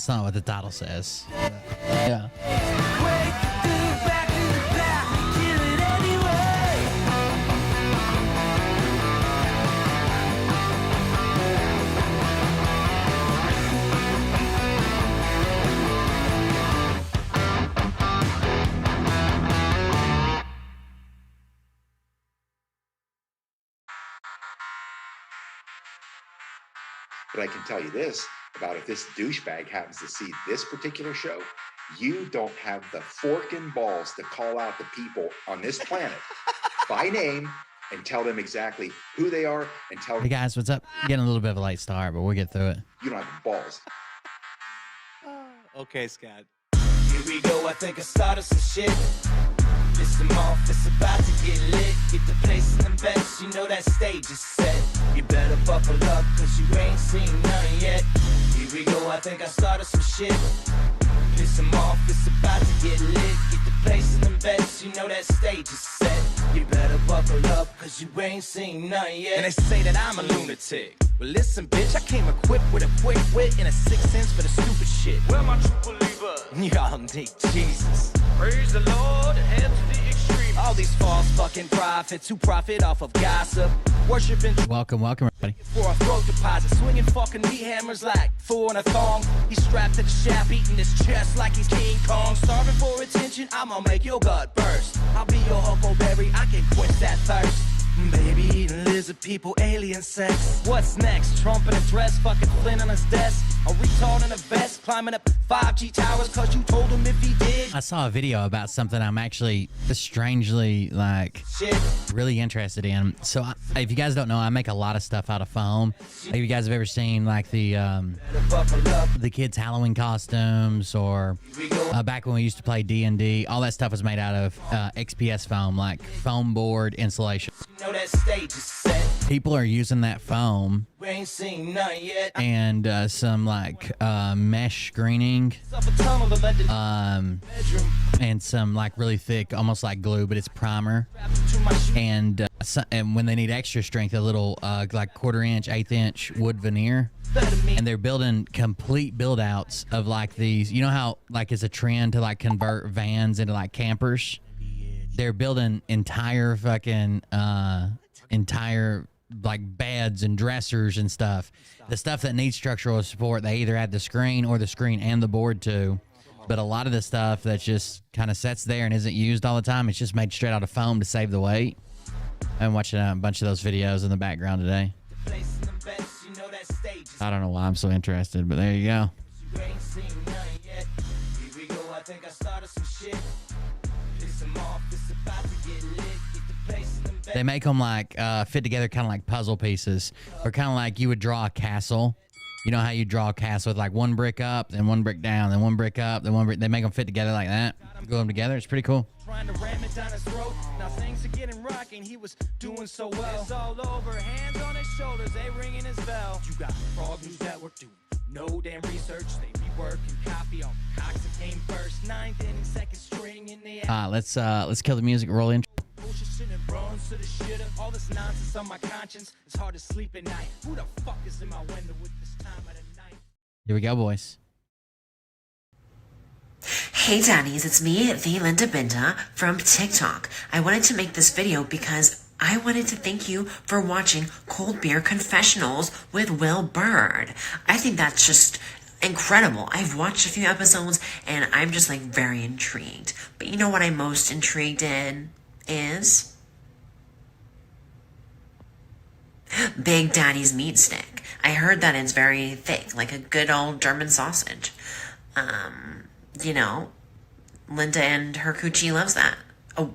that's not what the title says. Yeah. But I can tell you this about if this douchebag happens to see this particular show, you don't have the forking balls to call out the people on this planet by name and tell them exactly who they are and tell them. Hey guys, what's up? Getting a little bit of a late start, but we'll get through it. You don't have the balls. Okay, Scott. Here we go, I think I started some shit. Listen off, it's about to get lit. Get the place in the best, you know that stage is set. You better buckle up, cause you ain't seen none yet. Here we go, I think I started some shit. Listen off, it's about to get lit. Get the place in the best, you know that stage is set. You better buckle up, cause you ain't seen none yet. And they say that I'm a lunatic. Well, listen, bitch, I came equipped with a quick wit and a 6th sense for the stupid shit. Well, my true believer, Y'all need Jesus. praise the Lord, head to the extreme. All these false fucking prophets who profit off of gossip. Worshiping Welcome, everybody. for a throat deposit. Swinging fucking meat hammers like four in a thong. He's strapped to the shaft, eating his chest like he's King Kong. Starving for attention, I'ma make your gut burst. I'll be your huckleberry, I can quench that thirst. Baby eating lizard people, alien sex. What's next? Trump in a dress, fucking Flynn on his desk. A retard in a vest, climbing up 5G towers cause you told him if he did. I saw a video about something I'm actually strangely Shit. really interested in. So if you guys don't know, I make a lot of stuff out of foam. If you guys have ever seen like the kids' Halloween costumes, or back when we used to play D&D, all that stuff was made out of XPS foam, like foam board insulation. You know that stage is set. People are using that foam We ain't seen none yet. and some like mesh screening Up a tunnel that led to bedroom. and some like really thick, almost like glue, but it's primer. To my shoe. And when they need extra strength, a little like 1/4 inch, 1/8 inch wood veneer. And they're building complete build outs of like these. You know how like it's a trend to like convert vans into like campers? They're building entire fucking entire like beds and dressers and stuff. The stuff that needs structural support, they either add the screen or the screen and the board to. But a lot of the stuff that just kind of sits there and isn't used all the time, it's just made straight out of foam to save the weight. I'm watching a bunch of those videos in the background today. Place in the best, you know that stage is I don't know why I'm so interested, but there you go. you ain't seen none yet. Here we go, I think I started some shit. Piss 'em off, it's about to get lit. Get the place in the best. They make them like fit together kind of like puzzle pieces, or kind of like you would draw a castle. You know how you draw a castle with like one brick up, then one brick down, then one brick up, then one brick. They make them fit together like that. Glue them together. It's pretty cool. Trying to ram it down his throat. Now things are getting rocking. He was doing so well. It's all over. Hands on his shoulders. They ringing his bell. You got Frog News Network doing no damn research. They be working copy on Cox that came first. 9th inning, second string in the air. Let's kill the music. Roll in. Bullshit and bronze to the shit up. All this nonsense on my conscience. It's hard to sleep at night. Who the fuck is in my window with this time of the night? Here we go, boys. Hey Daddies, it's me, the Linda Binda from TikTok. I wanted to make this video because I wanted to thank you for watching Cold Beer Confessionals with Will Bird. I think that's just incredible. I've watched a few episodes and I'm just like very intrigued. But you know what I'm most intrigued in is Big Daddy's meat stick. I heard that it's very thick, like a good old German sausage. You know, Linda and her coochie loves that. Oh,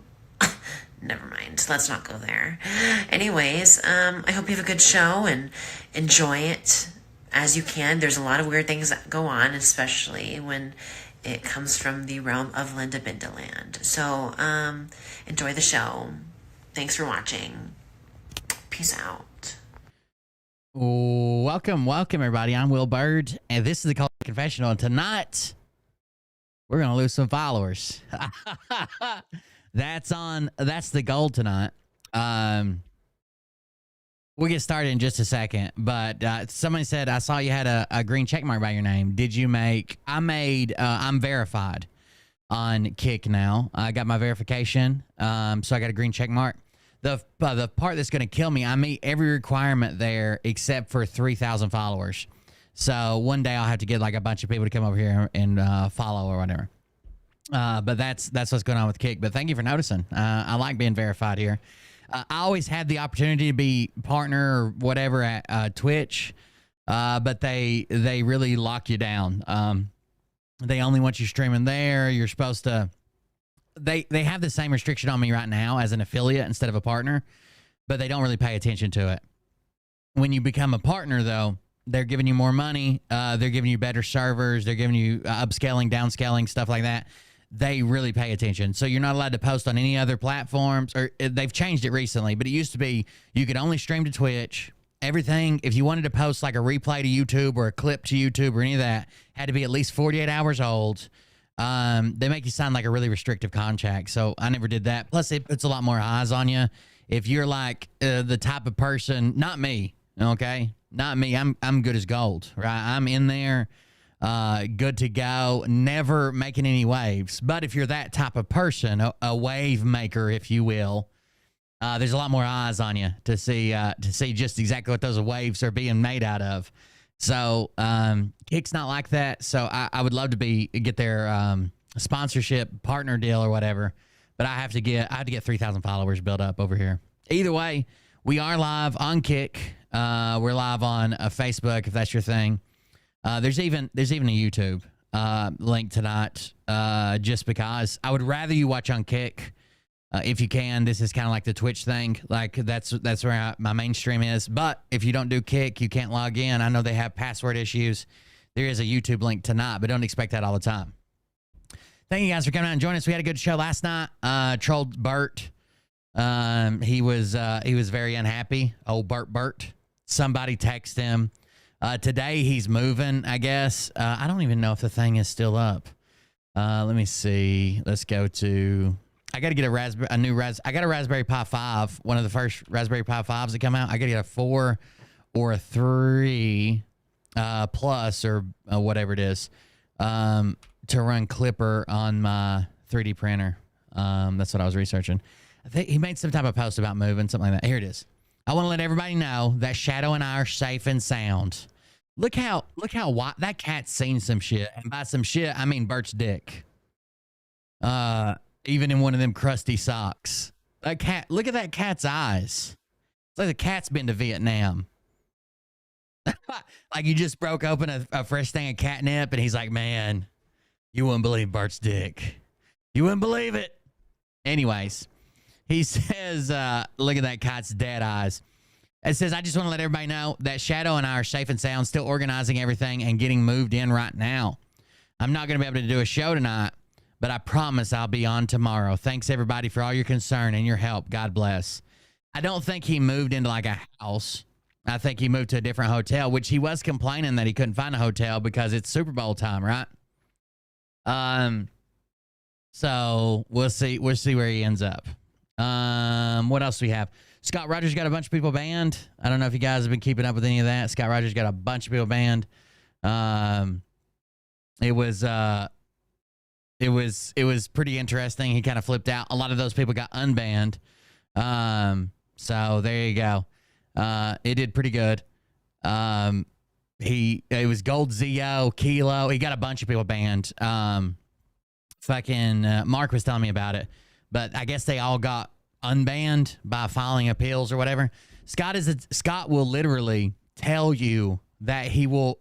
never mind. Let's not go there. Anyways, I hope you have a good show and enjoy it as you can. There's a lot of weird things that go on, especially when it comes from the realm of Linda Bindaland. So, enjoy the show. Thanks for watching. Peace out. Welcome, everybody. I'm Will Bird, and this is the Cold Beer Confessional. And tonight, we're gonna lose some followers. That's the goal tonight. We'll get started in just a second, but somebody said, I saw you had a green check mark by your name. Did you make, I'm verified on Kick now. I got my verification, so I got a green check mark. The part that's going to kill me, I meet every requirement there except for 3,000 followers. So one day I'll have to get like a bunch of people to come over here and follow or whatever. But that's what's going on with Kick. But thank you for noticing. I like being verified here. I always had the opportunity to be partner or whatever at Twitch, but they really lock you down. They only want you streaming there. You're supposed to. They have the same restriction on me right now as an affiliate instead of a partner, but they don't really pay attention to it. When you become a partner, though, they're giving you more money. They're giving you better servers. They're giving you upscaling, downscaling, stuff like that. They really pay attention. So you're not allowed to post on any other platforms, or they've changed it recently, but it used to be you could only stream to Twitch. Everything, if you wanted to post like a replay to YouTube or a clip to YouTube or any of that, had to be at least 48 hours old. They make you sign like a really restrictive contract. So I never did that. Plus it puts a lot more eyes on you. If you're like the type of person, not me, okay? Not me. I'm good as gold, right? I'm in there. Good to go, never making any waves. But if you're that type of person, a wave maker, if you will, there's a lot more eyes on you to see just exactly what those waves are being made out of. So Kick's not like that. So I would love to get their sponsorship partner deal or whatever. But I have to get 3,000 followers built up over here. Either way, we are live on Kick. We're live on Facebook if that's your thing. There's even a YouTube link tonight, just because I would rather you watch on Kick if you can. This is kind of like the Twitch thing, like that's where my main stream is. But if you don't do Kick, you can't log in. I know they have password issues. There is a YouTube link tonight, but don't expect that all the time. Thank you guys for coming out and joining us. We had a good show last night. Trolled Bert. He was very unhappy. Old Bert. Somebody texted him. Today he's moving, I guess. I don't even know if the thing is still up. Let me see. Let's go to. I got to get a new I got a Raspberry Pi 5, one of the first Raspberry Pi 5s that come out. I got to get a 4 or a 3 plus or whatever it is to run Clipper on my 3D printer. That's what I was researching. I think he made some type of post about moving, something like that. Here it is. I want to let everybody know that Shadow and I are safe and sound. Look how wide that cat's seen some shit, and by some shit I mean Bert's dick. Even in one of them crusty socks. That cat. Look at that cat's eyes. It's like the cat's been to Vietnam. Like you just broke open a fresh thing of catnip, and he's like, "Man, you wouldn't believe Bert's dick. You wouldn't believe it." Anyways. He says, look at that cat's dead eyes. It says, I just want to let everybody know that Shadow and I are safe and sound, still organizing everything and getting moved in right now. I'm not going to be able to do a show tonight, but I promise I'll be on tomorrow. Thanks, everybody, for all your concern and your help. God bless. I don't think he moved into like a house. I think he moved to a different hotel, which he was complaining that he couldn't find a hotel because it's Super Bowl time, right? So we'll see where he ends up. What else do we have? Scott Rogers got a bunch of people banned. I don't know if you guys have been keeping up with any of that. Scott Rogers got a bunch of people banned. It was pretty interesting. He kind of flipped out. A lot of those people got unbanned. So there you go. It did pretty good. It was Gold Zio, Kilo. He got a bunch of people banned. Mark was telling me about it. But I guess they all got unbanned by filing appeals or whatever. Scott will literally tell you that he will,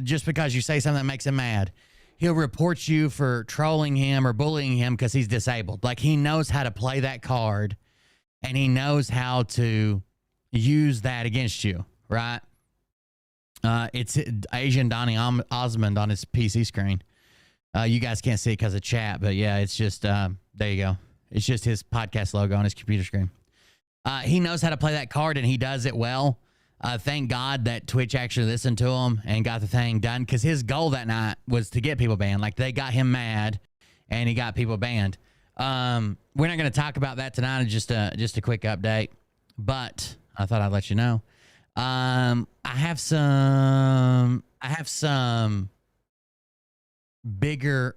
just because you say something that makes him mad, he'll report you for trolling him or bullying him because he's disabled. Like he knows how to play that card and he knows how to use that against you, right? It's Asian Donnie Osmond on his PC screen. You guys can't see it because of chat, but yeah, it's just, there you go. It's just his podcast logo on his computer screen. He knows how to play that card, and he does it well. Thank God that Twitch actually listened to him and got the thing done, because his goal that night was to get people banned. Like, they got him mad, and he got people banned. We're not going to talk about that tonight. Just a quick update, but I thought I'd let you know. I have some bigger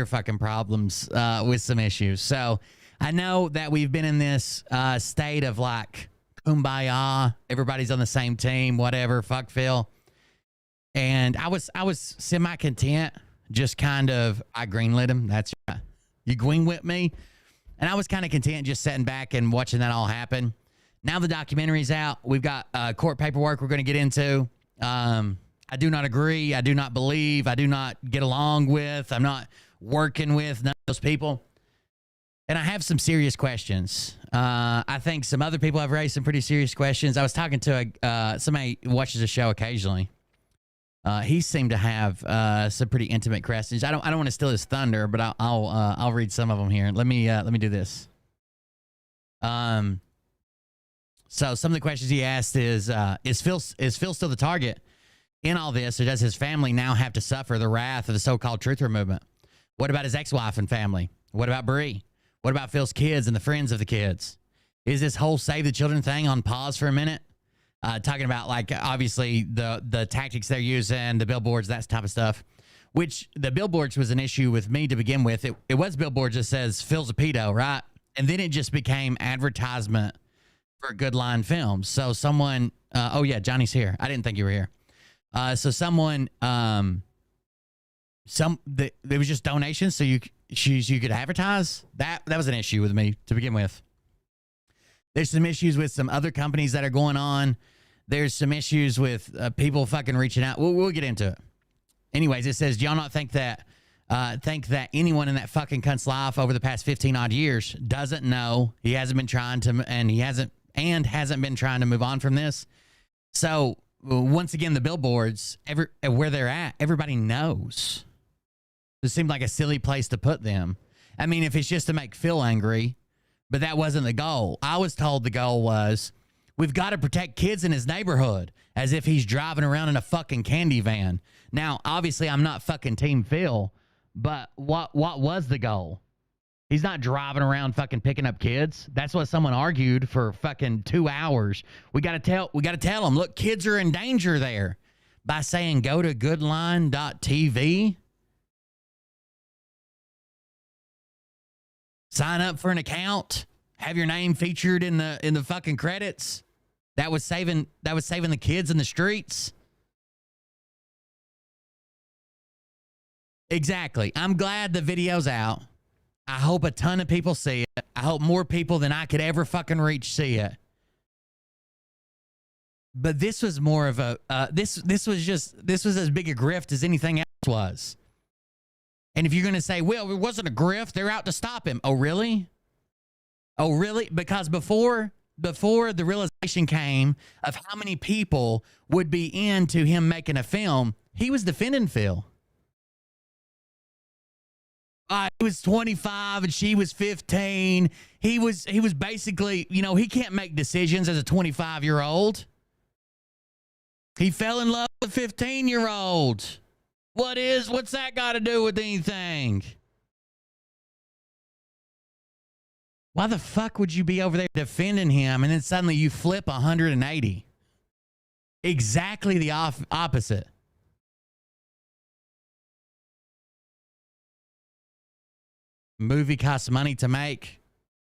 fucking problems with some issues. So I know that we've been in this state of like kumbaya, everybody's on the same team, whatever, fuck Phil. And I was semi content, just kind of I greenlit him. That's right. You green with me. And I was kind of content just sitting back and watching that all happen. Now the documentary's out. We've got court paperwork we're going to get into. I do not agree. I do not believe. I do not get along with. I'm not working with none of those people. And I have some serious questions. I think some other people have raised some pretty serious questions. I was talking to somebody who watches the show occasionally. He seemed to have some pretty intimate questions. I don't want to steal his thunder, but I'll read some of them here. Let me do this. So some of the questions he asked is Phil still the target in all this, or does his family now have to suffer the wrath of the so-called truther movement? What about his ex-wife and family? What about Bree? What about Phil's kids and the friends of the kids? Is this whole save the children thing on pause for a minute? Talking about, like, obviously the tactics they're using, the billboards, that type of stuff, which the billboards was an issue with me to begin with. It was billboards that says Phil's a pedo, right? And then it just became advertisement for Good Line Films. So someone, oh yeah, Johnny's here. I didn't think you were here. So someone, there was just donations, so you could advertise. That was an issue with me to begin with. There's some issues with some other companies that are going on. There's some issues with people fucking reaching out. We'll get into it. Anyways, it says, do y'all not think that anyone in that fucking cunt's life over the past 15 odd years doesn't know he hasn't been trying to, and he hasn't been trying to move on from this? So once again, the billboards, where they're at, everybody knows. It seemed like a silly place to put them. I mean, if it's just to make Phil angry, but that wasn't the goal. I was told the goal was, we've got to protect kids in his neighborhood, as if he's driving around in a fucking candy van. Now, obviously, I'm not fucking Team Phil, but what was the goal? He's not driving around fucking picking up kids. That's what someone argued for fucking 2 hours. We got to tell them, look, kids are in danger there, by saying go to goodline.tv. Sign up for an account, have your name featured in the fucking credits. That was saving the kids in the streets. Exactly. I'm glad the video's out. I hope a ton of people see it. I hope more people than I could ever fucking reach see it. But this was more of a this was as big a grift as anything else was. And if you're going to say, well, it wasn't a grift, they're out to stop him. Oh, really? Oh, really? Because before the realization came of how many people would be into him making a film, he was defending Phil. He was 25 and she was 15. He was basically, he can't make decisions as a 25-year-old. He fell in love with a 15-year-old. What's that got to do with anything? Why the fuck would you be over there defending him and then suddenly you flip 180? Exactly the opposite. Movie costs money to make.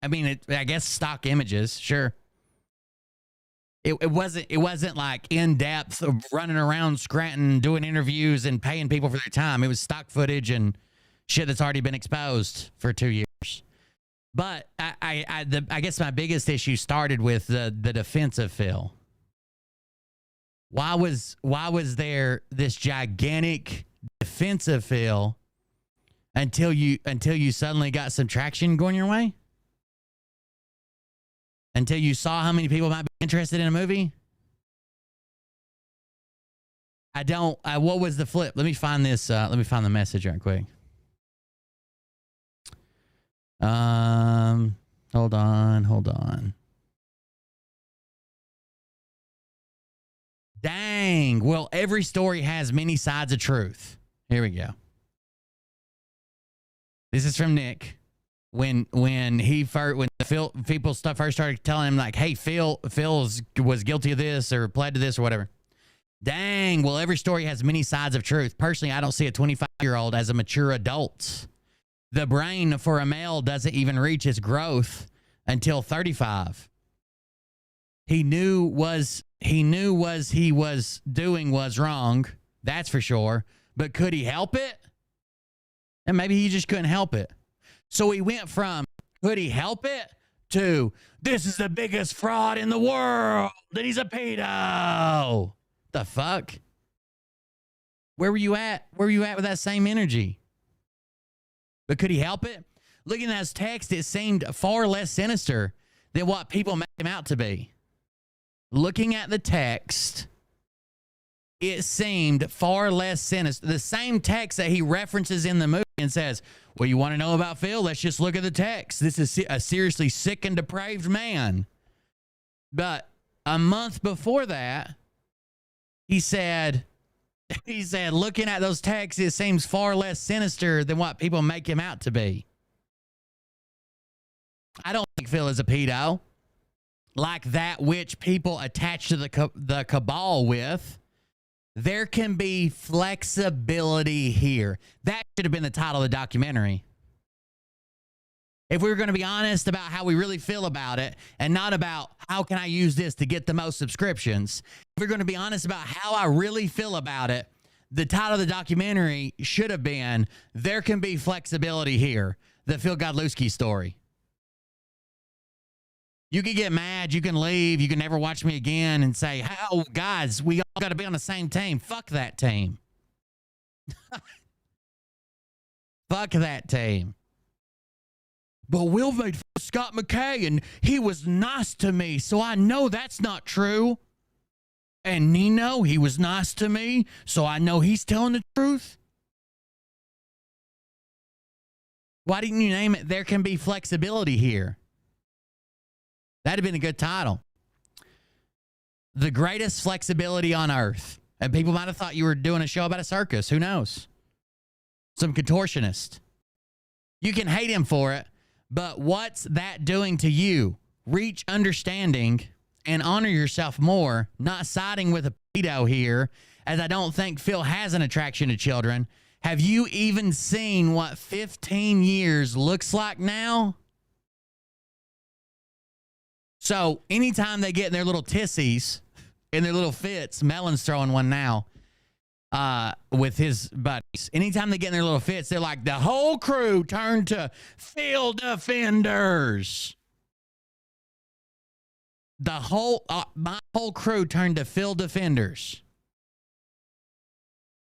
I mean, I guess stock images, sure. It wasn't like in depth of running around Scranton doing interviews and paying people for their time. It was stock footage and shit that's already been exposed for 2 years. But I guess my biggest issue started with the defense of Phil. Why was there this gigantic defense of Phil until you suddenly got some traction going your way? Until you saw how many people might be interested in a movie? What was the flip? Let me find this. Let me find the message right quick. Hold on. Dang. Well, every story has many sides of truth. Here we go. This is from Nick. when Phil people stuff first started telling him like, hey, Phil was guilty of this or pled to this or whatever. Dang, well, every story has many sides of truth. Personally, I don't see a 25-year-old as a mature adult. The brain for a male doesn't even reach its growth until 35. He knew what he was doing was wrong. That's for sure. But could he help it? And maybe he just couldn't help it. So he went from could he help it to this is the biggest fraud in the world and he's a pedo. The fuck? Where were you at? Where were you at with that same energy? But could he help it? Looking at his text, it seemed far less sinister than what people make him out to be. Looking at the text, it seemed far less sinister. The same text that he references in the movie and says, well, you want to know about Phil? Let's just look at the text. This is a seriously sick and depraved man. But a month before that, he said, looking at those texts, it seems far less sinister than what people make him out to be. I don't think Phil is a pedo. Like that which people attach to the cabal with. There can be flexibility here. That should have been the title of the documentary. If we were going to be honest about how we really feel about it and not about how can I use this to get the most subscriptions, if we're going to be honest about how I really feel about it, the title of the documentary should have been There Can Be Flexibility Here, the Phil Godlewski story. You can get mad, you can leave, you can never watch me again and say, oh, guys, we all got to be on the same team. Fuck that team. Fuck that team. But Will made fun of Scott McKay and he was nice to me, so I know that's not true. And Nino, he was nice to me, so I know he's telling the truth. Why didn't you name it There Can Be Flexibility Here? That'd have been a good title. The greatest flexibility on earth. And people might have thought you were doing a show about a circus. Who knows? Some contortionist. You can hate him for it, but what's that doing to you? Reach understanding and honor yourself more, not siding with a pedo here, as I don't think Phil has an attraction to children. Have you even seen what 15 years looks like now? So anytime they get in their little tissies, in their little fits, Melon's throwing one now with his buddies. Anytime they get in their little fits, they're like, the whole crew turned to Phil defenders. My whole crew turned to Phil defenders.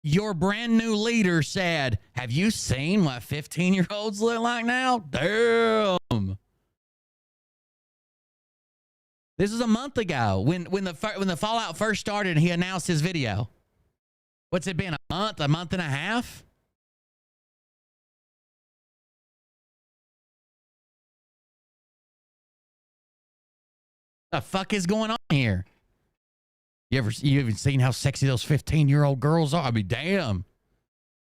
Your brand new leader said, have you seen what 15-year-olds look like now? Damn. This was a month ago when the fallout first started and he announced his video. What's it been, a month and a half? The fuck is going on here? You even seen how sexy those 15-year-old girls are? I mean, damn.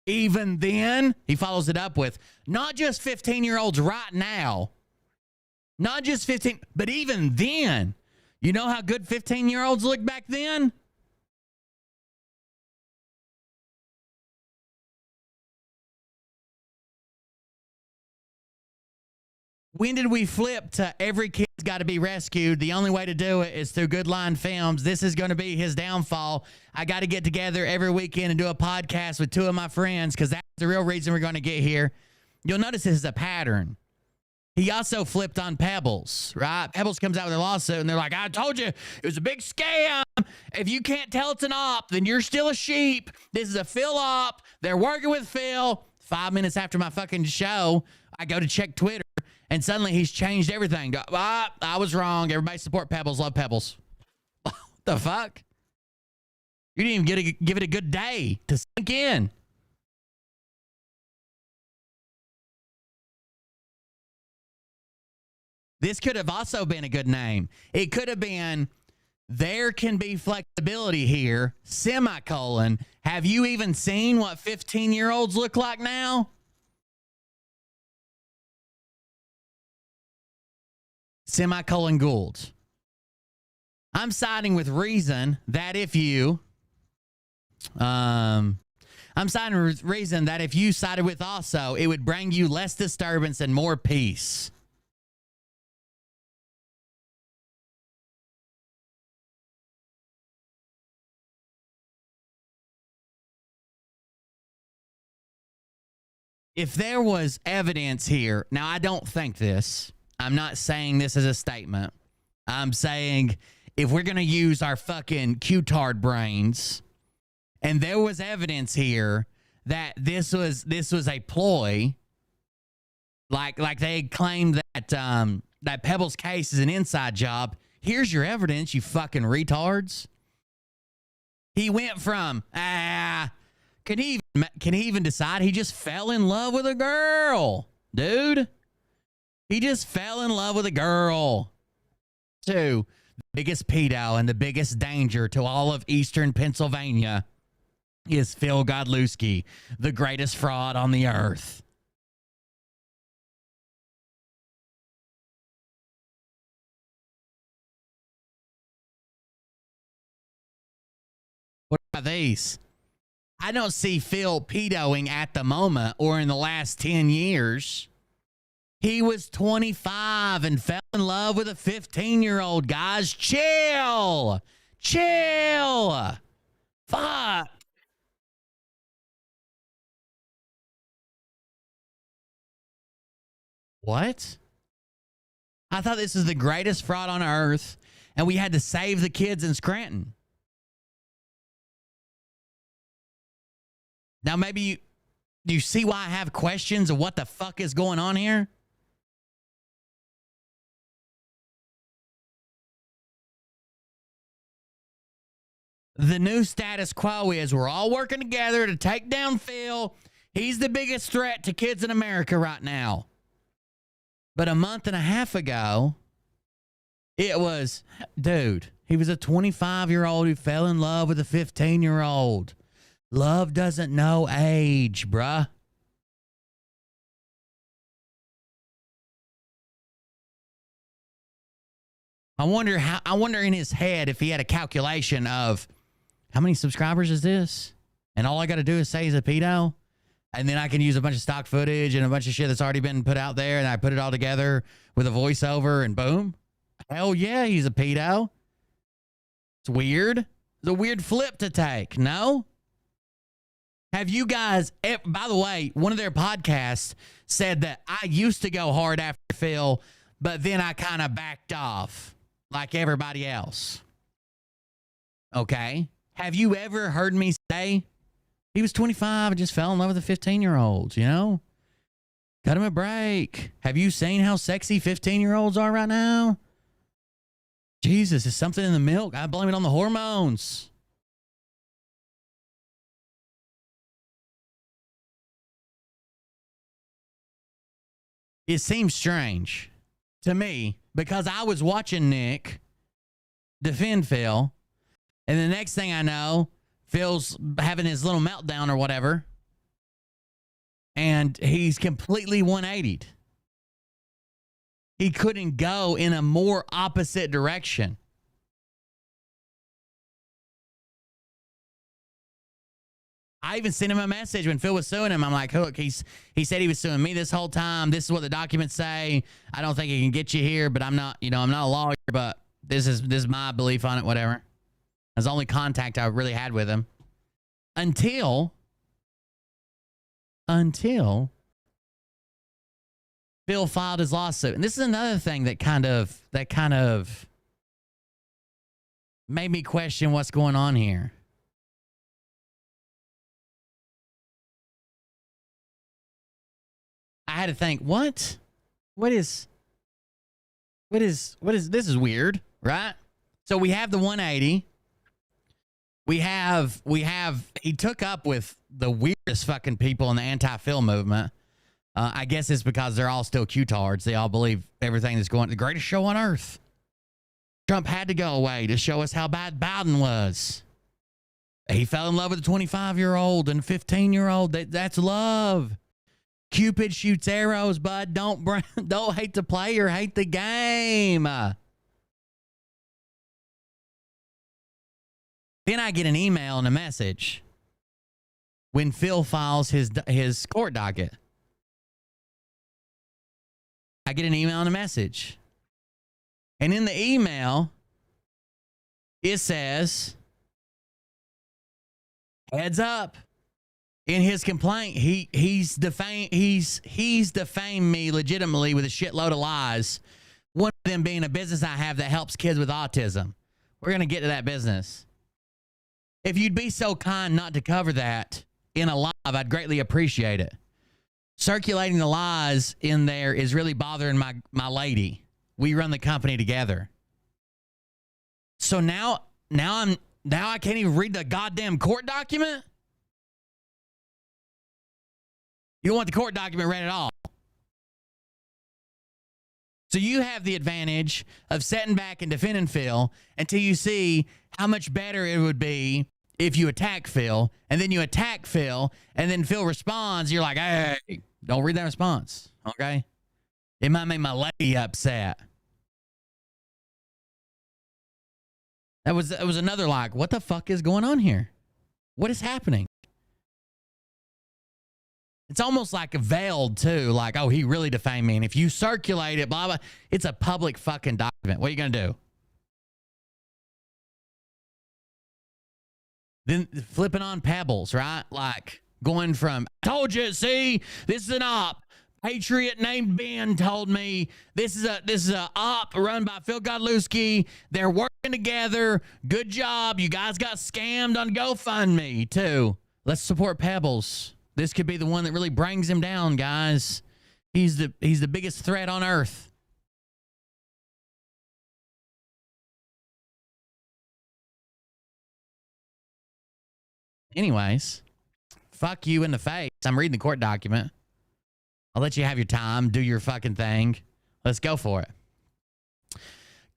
Even then, he follows it up with, not just 15-year-olds right now. Not just 15, but even then, you know how good 15-year-olds looked back then? When did we flip to every kid's got to be rescued? The only way to do it is through Good Line Films. This is going to be his downfall. I got to get together every weekend and do a podcast with two of my friends because that's the real reason we're going to get here. You'll notice this is a pattern. He also flipped on Pebbles, right? Pebbles comes out with a lawsuit, and they're like, I told you, it was a big scam. If you can't tell it's an op, then you're still a sheep. This is a Phil op. They're working with Phil. 5 minutes after my fucking show, I go to check Twitter, and suddenly he's changed everything. I was wrong. Everybody support Pebbles. Love Pebbles. What the fuck? You didn't even give it a good day to sink in. This could have also been a good name. It could have been, There Can Be Flexibility Here, semicolon. Have you even seen what 15-year-olds look like now? semicolon Gould. I'm siding with reason that if you, I'm siding with reason that if you sided with also, it would bring you less disturbance and more peace. If there was evidence here, now I don't think this. I'm not saying this as a statement. I'm saying if we're going to use our fucking Q-tard brains, and there was evidence here that this was a ploy, like they claimed that that Pebble's case is an inside job. Here's your evidence, you fucking retards. He went from can he even decide? He just fell in love with a girl, dude. He just fell in love with a girl. To the biggest pedo and the biggest danger to all of Eastern Pennsylvania is Phil Godlewski, the greatest fraud on the earth. What about these? I don't see Phil pedoing at the moment or in the last 10 years. He was 25 and fell in love with a 15-year-old, guys. Chill. Chill. Fuck. What? I thought this was the greatest fraud on earth, and we had to save the kids in Scranton. Now, maybe do you see why I have questions of what the fuck is going on here? The new status quo is we're all working together to take down Phil. He's the biggest threat to kids in America right now. But a month and a half ago, it was, dude, he was a 25-year-old who fell in love with a 15-year-old. Love doesn't know age, bruh. I wonder in his head if he had a calculation of how many subscribers is this? And all I got to do is say he's a pedo? And then I can use a bunch of stock footage and a bunch of shit that's already been put out there, and I put it all together with a voiceover, and boom. Hell yeah, he's a pedo. It's weird. It's a weird flip to take, no? Have you guys, by the way, one of their podcasts said that I used to go hard after Phil, but then I kind of backed off like everybody else. Okay. Have you ever heard me say he was 25 and just fell in love with a 15-year-old, you know? Cut him a break. Have you seen how sexy 15-year-olds are right now? Jesus, is something in the milk? I blame it on the hormones. It seems strange to me because I was watching Nick defend Phil, and the next thing I know, Phil's having his little meltdown or whatever, and he's completely 180'd. He couldn't go in a more opposite direction. I even sent him a message when Phil was suing him. I'm like, look, he said he was suing me this whole time. This is what the documents say. I don't think he can get you here, but I'm not, I'm not a lawyer, but this is my belief on it, whatever. That's the only contact I really had with him. Until Phil filed his lawsuit. And this is another thing that kind of made me question what's going on here. I had to think, what is this is weird, right? So we have the 180. He took up with the weirdest fucking people in the anti-Phil movement. I guess it's because they're all still Q-tards. They all believe everything that's going, the greatest show on earth. Trump had to go away to show us how bad Biden was. He fell in love with a 25-year-old and a 15-year-old. That's love. Cupid shoots arrows, bud. Don't hate the player, hate the game. Then I get an email and a message when Phil files his court docket. I get an email and a message. And in the email, it says, heads up. In his complaint, he's defamed me legitimately with a shitload of lies. One of them being a business I have that helps kids with autism. We're going to get to that business. If you'd be so kind not to cover that in a live, I'd greatly appreciate it. Circulating the lies in there is really bothering my lady. We run the company together. So now I can't even read the goddamn court document? You don't want the court document read at all. So you have the advantage of sitting back and defending Phil until you see how much better it would be if you attack Phil, and then you attack Phil, and then Phil responds. You're like, hey, don't read that response, okay? It might make my lady upset. That was another like, what the fuck is going on here? What is happening? It's almost like a veiled too, like, oh, he really defamed me. And if you circulate it, blah, blah, it's a public fucking document. What are you going to do? Then flipping on pebbles, right? Like going from, I told you, see, this is an op. Patriot named Ben told me this is a op run by Phil Godlewski. They're working together. Good job. You guys got scammed on GoFundMe too. Let's support Pebbles. This could be the one that really brings him down, guys. He's the biggest threat on earth. Anyways, fuck you in the face. I'm reading the court document. I'll let you have your time, do your fucking thing. Let's go for it.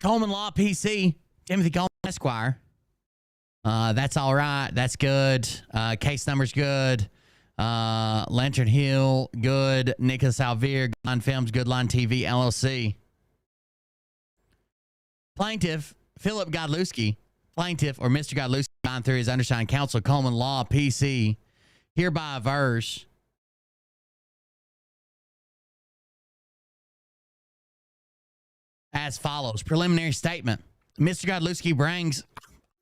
Coleman Law PC, Timothy Coleman Esquire. That's all right. That's good. Case number's good. Lantern Hill, good. Nicholas Alvear, Goodline Films, Goodline TV, LLC. Plaintiff, Philip Godlewski. Plaintiff, or Mr. Godlewski, gone through his undersigned counsel, Coleman Law PC, hereby avers as follows. Preliminary statement. Mr. Godlewski brings...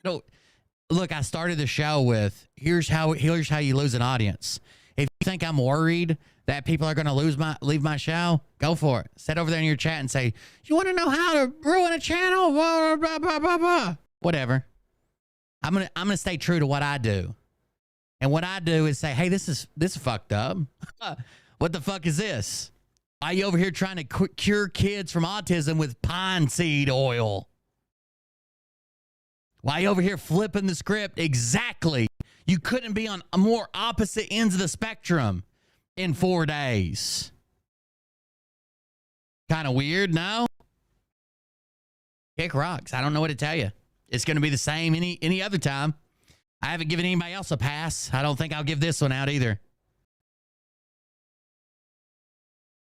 Look, I started the show with, here's how you lose an audience. If you think I'm worried that people are going to leave my show, go for it. Sit over there in your chat and say, you want to know how to ruin a channel? Blah, blah, blah, blah, blah. Whatever. I'm gonna stay true to what I do. And what I do is say, hey, this is fucked up. What the fuck is this? Why are you over here trying to cure kids from autism with pine seed oil? Why are you over here flipping the script? Exactly. You couldn't be on more opposite ends of the spectrum in 4 days. Kind of weird, no? Kick rocks. I don't know what to tell you. It's going to be the same any other time. I haven't given anybody else a pass. I don't think I'll give this one out either.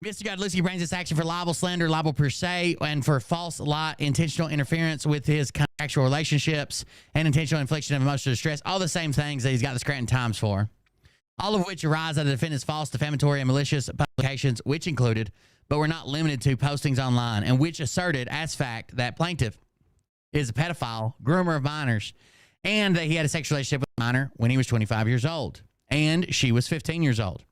Mr. Godlewski brings this action for libel, slander, libel per se, and for false lie, intentional interference with his contractual relationships, and intentional infliction of emotional distress. All the same things that he's got the Scranton Times for. All of which arise out of the defendant's false, defamatory, and malicious publications, which included, but were not limited to, postings online, and which asserted as fact that plaintiff is a pedophile, groomer of minors, and that he had a sexual relationship with a minor when he was 25 years old, and she was 15 years old.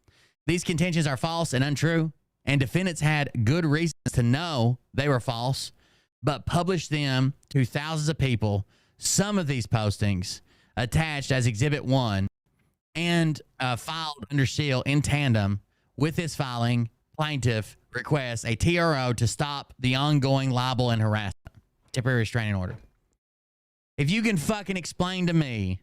These contentions are false and untrue, and defendants had good reasons to know they were false, but published them to thousands of people. Some of these postings attached as Exhibit 1 and filed under seal in tandem with this filing. Plaintiff requests a TRO to stop the ongoing libel and harassment. Temporary restraining order. If you can fucking explain to me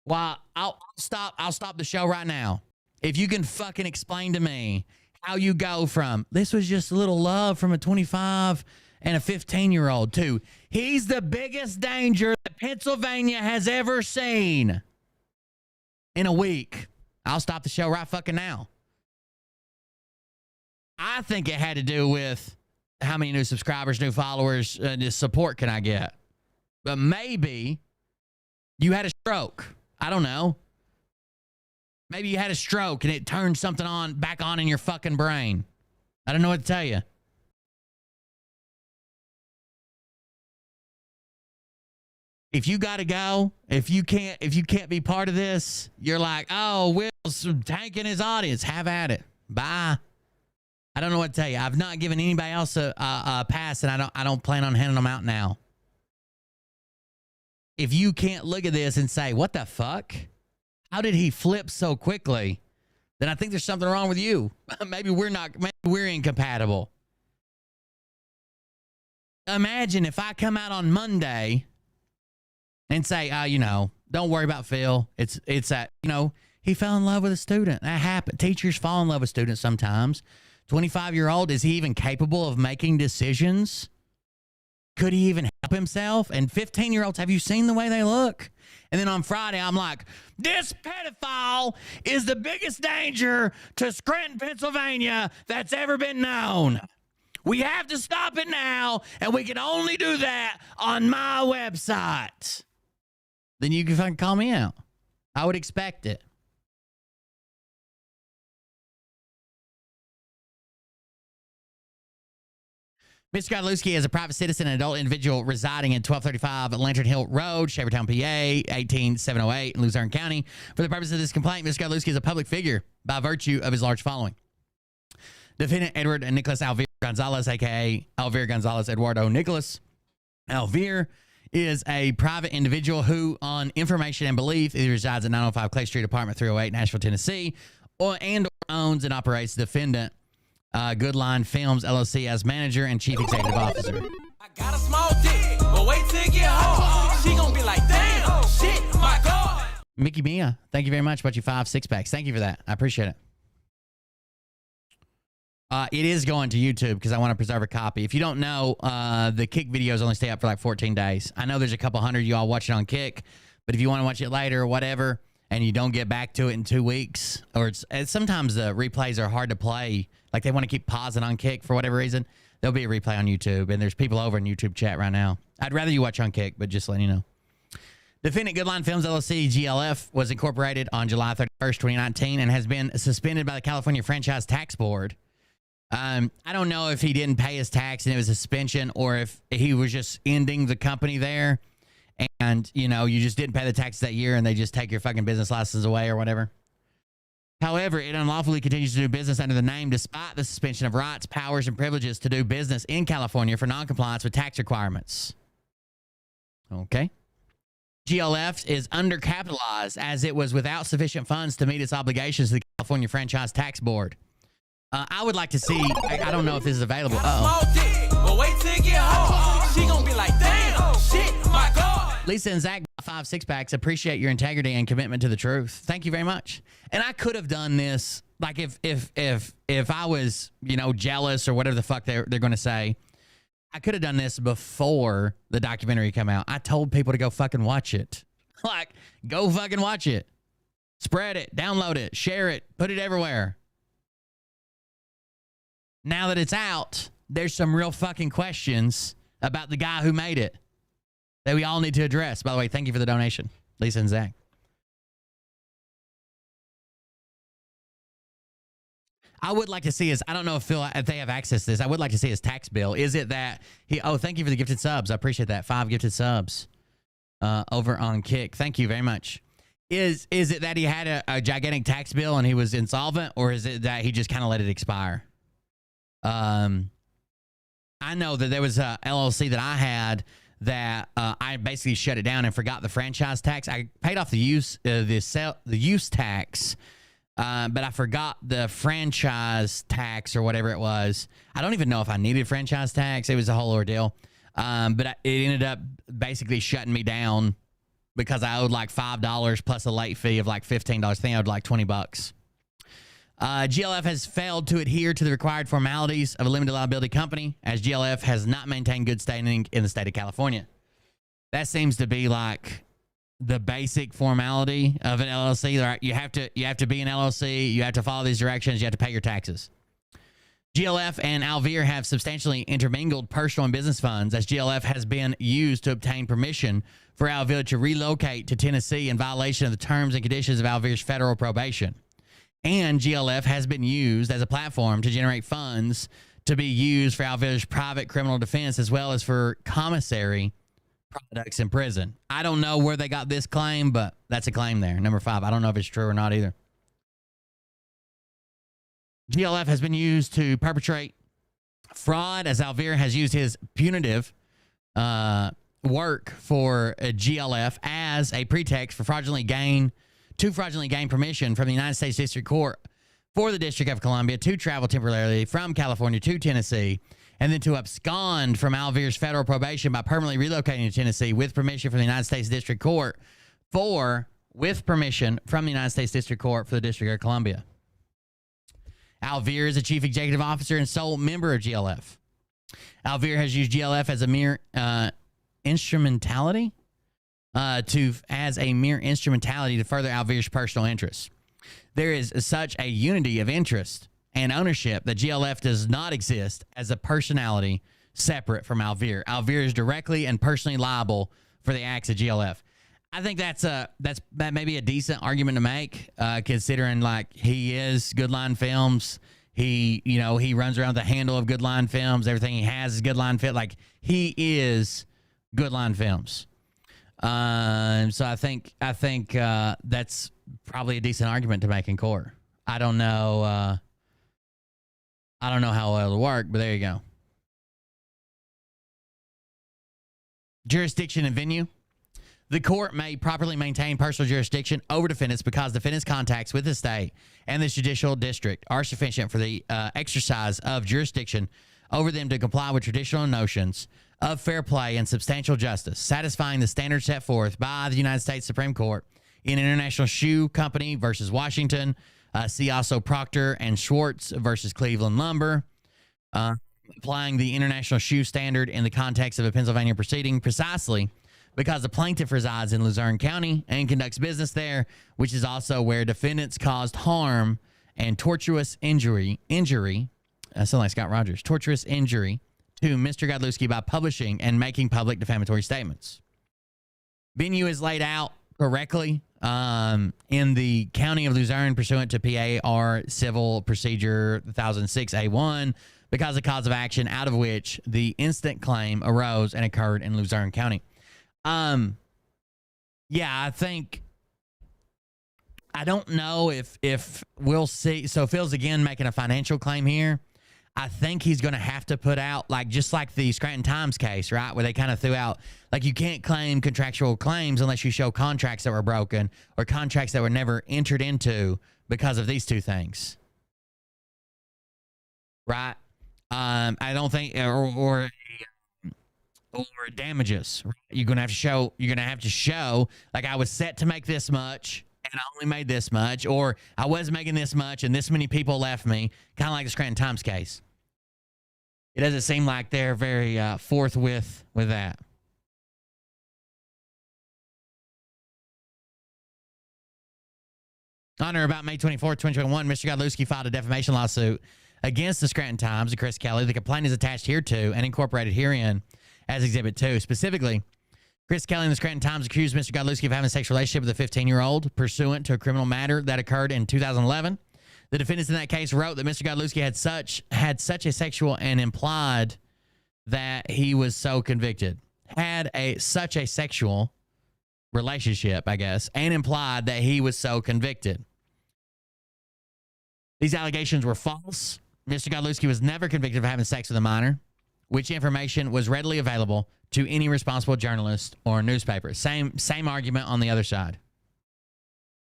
why, I'll stop the show right now. If you can fucking explain to me how you go from, this was just a little love from a 25 and a 15-year-old to, he's the biggest danger that Pennsylvania has ever seen in a week. I'll stop the show right fucking now. I think it had to do with how many new subscribers, new followers, new support can I get? But maybe you had a stroke. I don't know. Maybe you had a stroke and it turned something on back on in your fucking brain. I don't know what to tell you. If you got to go, if you can't be part of this, you're like, oh, Will's tanking his audience. Have at it. Bye. I don't know what to tell you. I've not given anybody else a pass, and I don't plan on handing them out now. If you can't look at this and say, what the fuck? How did he flip so quickly? Then I think there's something wrong with you. Maybe we're incompatible. Imagine if I come out on Monday and say, don't worry about Phil. It's that, he fell in love with a student. That happened. Teachers fall in love with students sometimes. 25-year-old, is he even capable of making decisions? Could he even help himself? And 15-year-olds, have you seen the way they look? And then on Friday, I'm like, this pedophile is the biggest danger to Scranton, Pennsylvania that's ever been known. We have to stop it now, and we can only do that on my website. Then you can fucking call me out. I would expect it. Mr. Godlewski is a private citizen and adult individual residing in 1235 Lantern Hill Road, Shavertown, PA, 18708 in Luzerne County. For the purpose of this complaint, Mr. Godlewski is a public figure by virtue of his large following. Defendant Edward Nicholas Alvear Gonzalez, a.k.a. Alvear Gonzalez Eduardo Nicholas. Alvear is a private individual who, on information and belief, either resides at 905 Clay Street, apartment 308, Nashville, Tennessee, or owns and operates Defendant Goodline Films, LLC, as manager and chief executive officer. I got a small dick, but wait till it get hard. She gonna be like, damn, shit, my God. Mickey Mia, thank you very much about your 5 6-packs. Thank you for that. I appreciate it. It is going to YouTube because I want to preserve a copy. If you don't know, the Kick videos only stay up for like 14 days. I know there's a couple hundred of you all watch it on Kick, but if you want to watch it later or whatever, and you don't get back to it in 2 weeks, or sometimes the replays are hard to play, like they want to keep pausing on Kick for whatever reason, there'll be a replay on YouTube, and there's people over in YouTube chat right now. I'd rather you watch on Kick, but just letting you know. Defendant Goodline Films, LLC, GLF, was incorporated on July 31st, 2019, and has been suspended by the California Franchise Tax Board. I don't know if he didn't pay his tax and it was a suspension, or if he was just ending the company there, and, you just didn't pay the taxes that year and they just take your fucking business license away or whatever. However, it unlawfully continues to do business under the name despite the suspension of rights, powers, and privileges to do business in California for noncompliance with tax requirements. Okay. GLF is undercapitalized as it was without sufficient funds to meet its obligations to the California Franchise Tax Board. I would like to see, I don't know if this is available. Small dick, but wait till it get hard. She gonna be like, damn, shit, my God. Lisa and Zach, 5 6-packs. Appreciate your integrity and commitment to the truth. Thank you very much. And I could have done this, like if I was, jealous or whatever the fuck they're going to say. I could have done this before the documentary came out. I told people to go fucking watch it. Like, go fucking watch it. Spread it, download it, share it, put it everywhere. Now that it's out, there's some real fucking questions about the guy who made it that we all need to address. By the way, thank you for the donation, Lisa and Zach. I would like to see I don't know if they have access to this. I would like to see his tax bill. Is it that thank you for the gifted subs. I appreciate that. 5 gifted subs over on Kick. Thank you very much. Is it that he had a gigantic tax bill and he was insolvent, or is it that he just kind of let it expire? I know that there was a LLC that I had that I basically shut it down and forgot the franchise tax. I paid off the use tax, but I forgot the franchise tax or whatever it was. I don't even know if I needed franchise tax. It was a whole ordeal. But it ended up basically shutting me down because I owed like $5 plus a late fee of like $15. I think I owed like $20. GLF has failed to adhere to the required formalities of a limited liability company, as GLF has not maintained good standing in the state of California. That seems to be like the basic formality of an LLC. You have to be an LLC. You have to follow these directions. You have to pay your taxes. GLF and Alvear have substantially intermingled personal and business funds, as GLF has been used to obtain permission for Alvear to relocate to Tennessee in violation of the terms and conditions of Alvear's federal probation. And GLF has been used as a platform to generate funds to be used for Alvear's private criminal defense, as well as for commissary products in prison. I don't know where they got this claim, but that's a claim there. Number 5. I don't know if it's true or not either. GLF has been used to perpetrate fraud, as Alvear has used his punitive work for GLF as a pretext for fraudulently gain permission from the United States District Court for the District of Columbia to travel temporarily from California to Tennessee, and then to abscond from Alvear's federal probation by permanently relocating to Tennessee with permission from the United States District Court for the District of Columbia. Alvear is a chief executive officer and sole member of GLF. Alvear has used GLF as a mere instrumentality to further Alvear's personal interests. There is such a unity of interest and ownership that GLF does not exist as a personality separate from Alvear. Alvear is directly and personally liable for the acts of GLF. I think that may be a decent argument to make, considering like he is Goodline Films. He runs around with the handle of Goodline Films. Everything he has is Goodline Film. Like, he is Goodline Films. So I think that's probably a decent argument to make in court. I don't know how well it'll work, but there you go. Jurisdiction and venue. The court may properly maintain personal jurisdiction over defendants because defendants' contacts with the state and the judicial district are sufficient for the exercise of jurisdiction over them to comply with traditional notions of fair play and substantial justice, satisfying the standards set forth by the United States Supreme Court in International Shoe Company versus Washington. See also Proctor and Schwartz versus Cleveland Lumber. Applying the international shoe standard in the context of a Pennsylvania proceeding precisely because the plaintiff resides in Luzerne County and conducts business there, which is also where defendants caused harm and tortuous injury, I sound like Scott Rogers, tortuous injury to Mr. Godlewski by publishing and making public defamatory statements. Venue is laid out correctly in the County of Luzerne pursuant to PAR Civil Procedure 1006A1 because the cause of action out of which the instant claim arose and occurred in Luzerne County. I think, I don't know if we'll see. So Phil's again making a financial claim here. I think he's going to have to put out, like, just like the Scranton Times case, right? Where they kind of threw out, like, you can't claim contractual claims unless you show contracts that were broken or contracts that were never entered into because of these two things. Right? I don't think, or damages. You're gonna have to show like, I was set to make this much and I only made this much, or I was making this much and this many people left me, kind of like the Scranton Times case. It doesn't seem like they're very forthwith with that. On or about May 24th, 2021, Mr. Godlewski filed a defamation lawsuit against the Scranton Times and Chris Kelly. The complaint is attached hereto and incorporated herein as Exhibit 2. Specifically, Chris Kelly and the Scranton Times accused Mr. Godlewski of having a sexual relationship with a 15-year-old pursuant to a criminal matter that occurred in 2011. The defendants in that case wrote that Mr. Godlewski had such a sexual and implied that he was so convicted. Such a sexual relationship, I guess, and implied that he was so convicted. These allegations were false. Mr. Godlewski was never convicted of having sex with a minor, which information was readily available to any responsible journalist or newspaper. Same argument on the other side.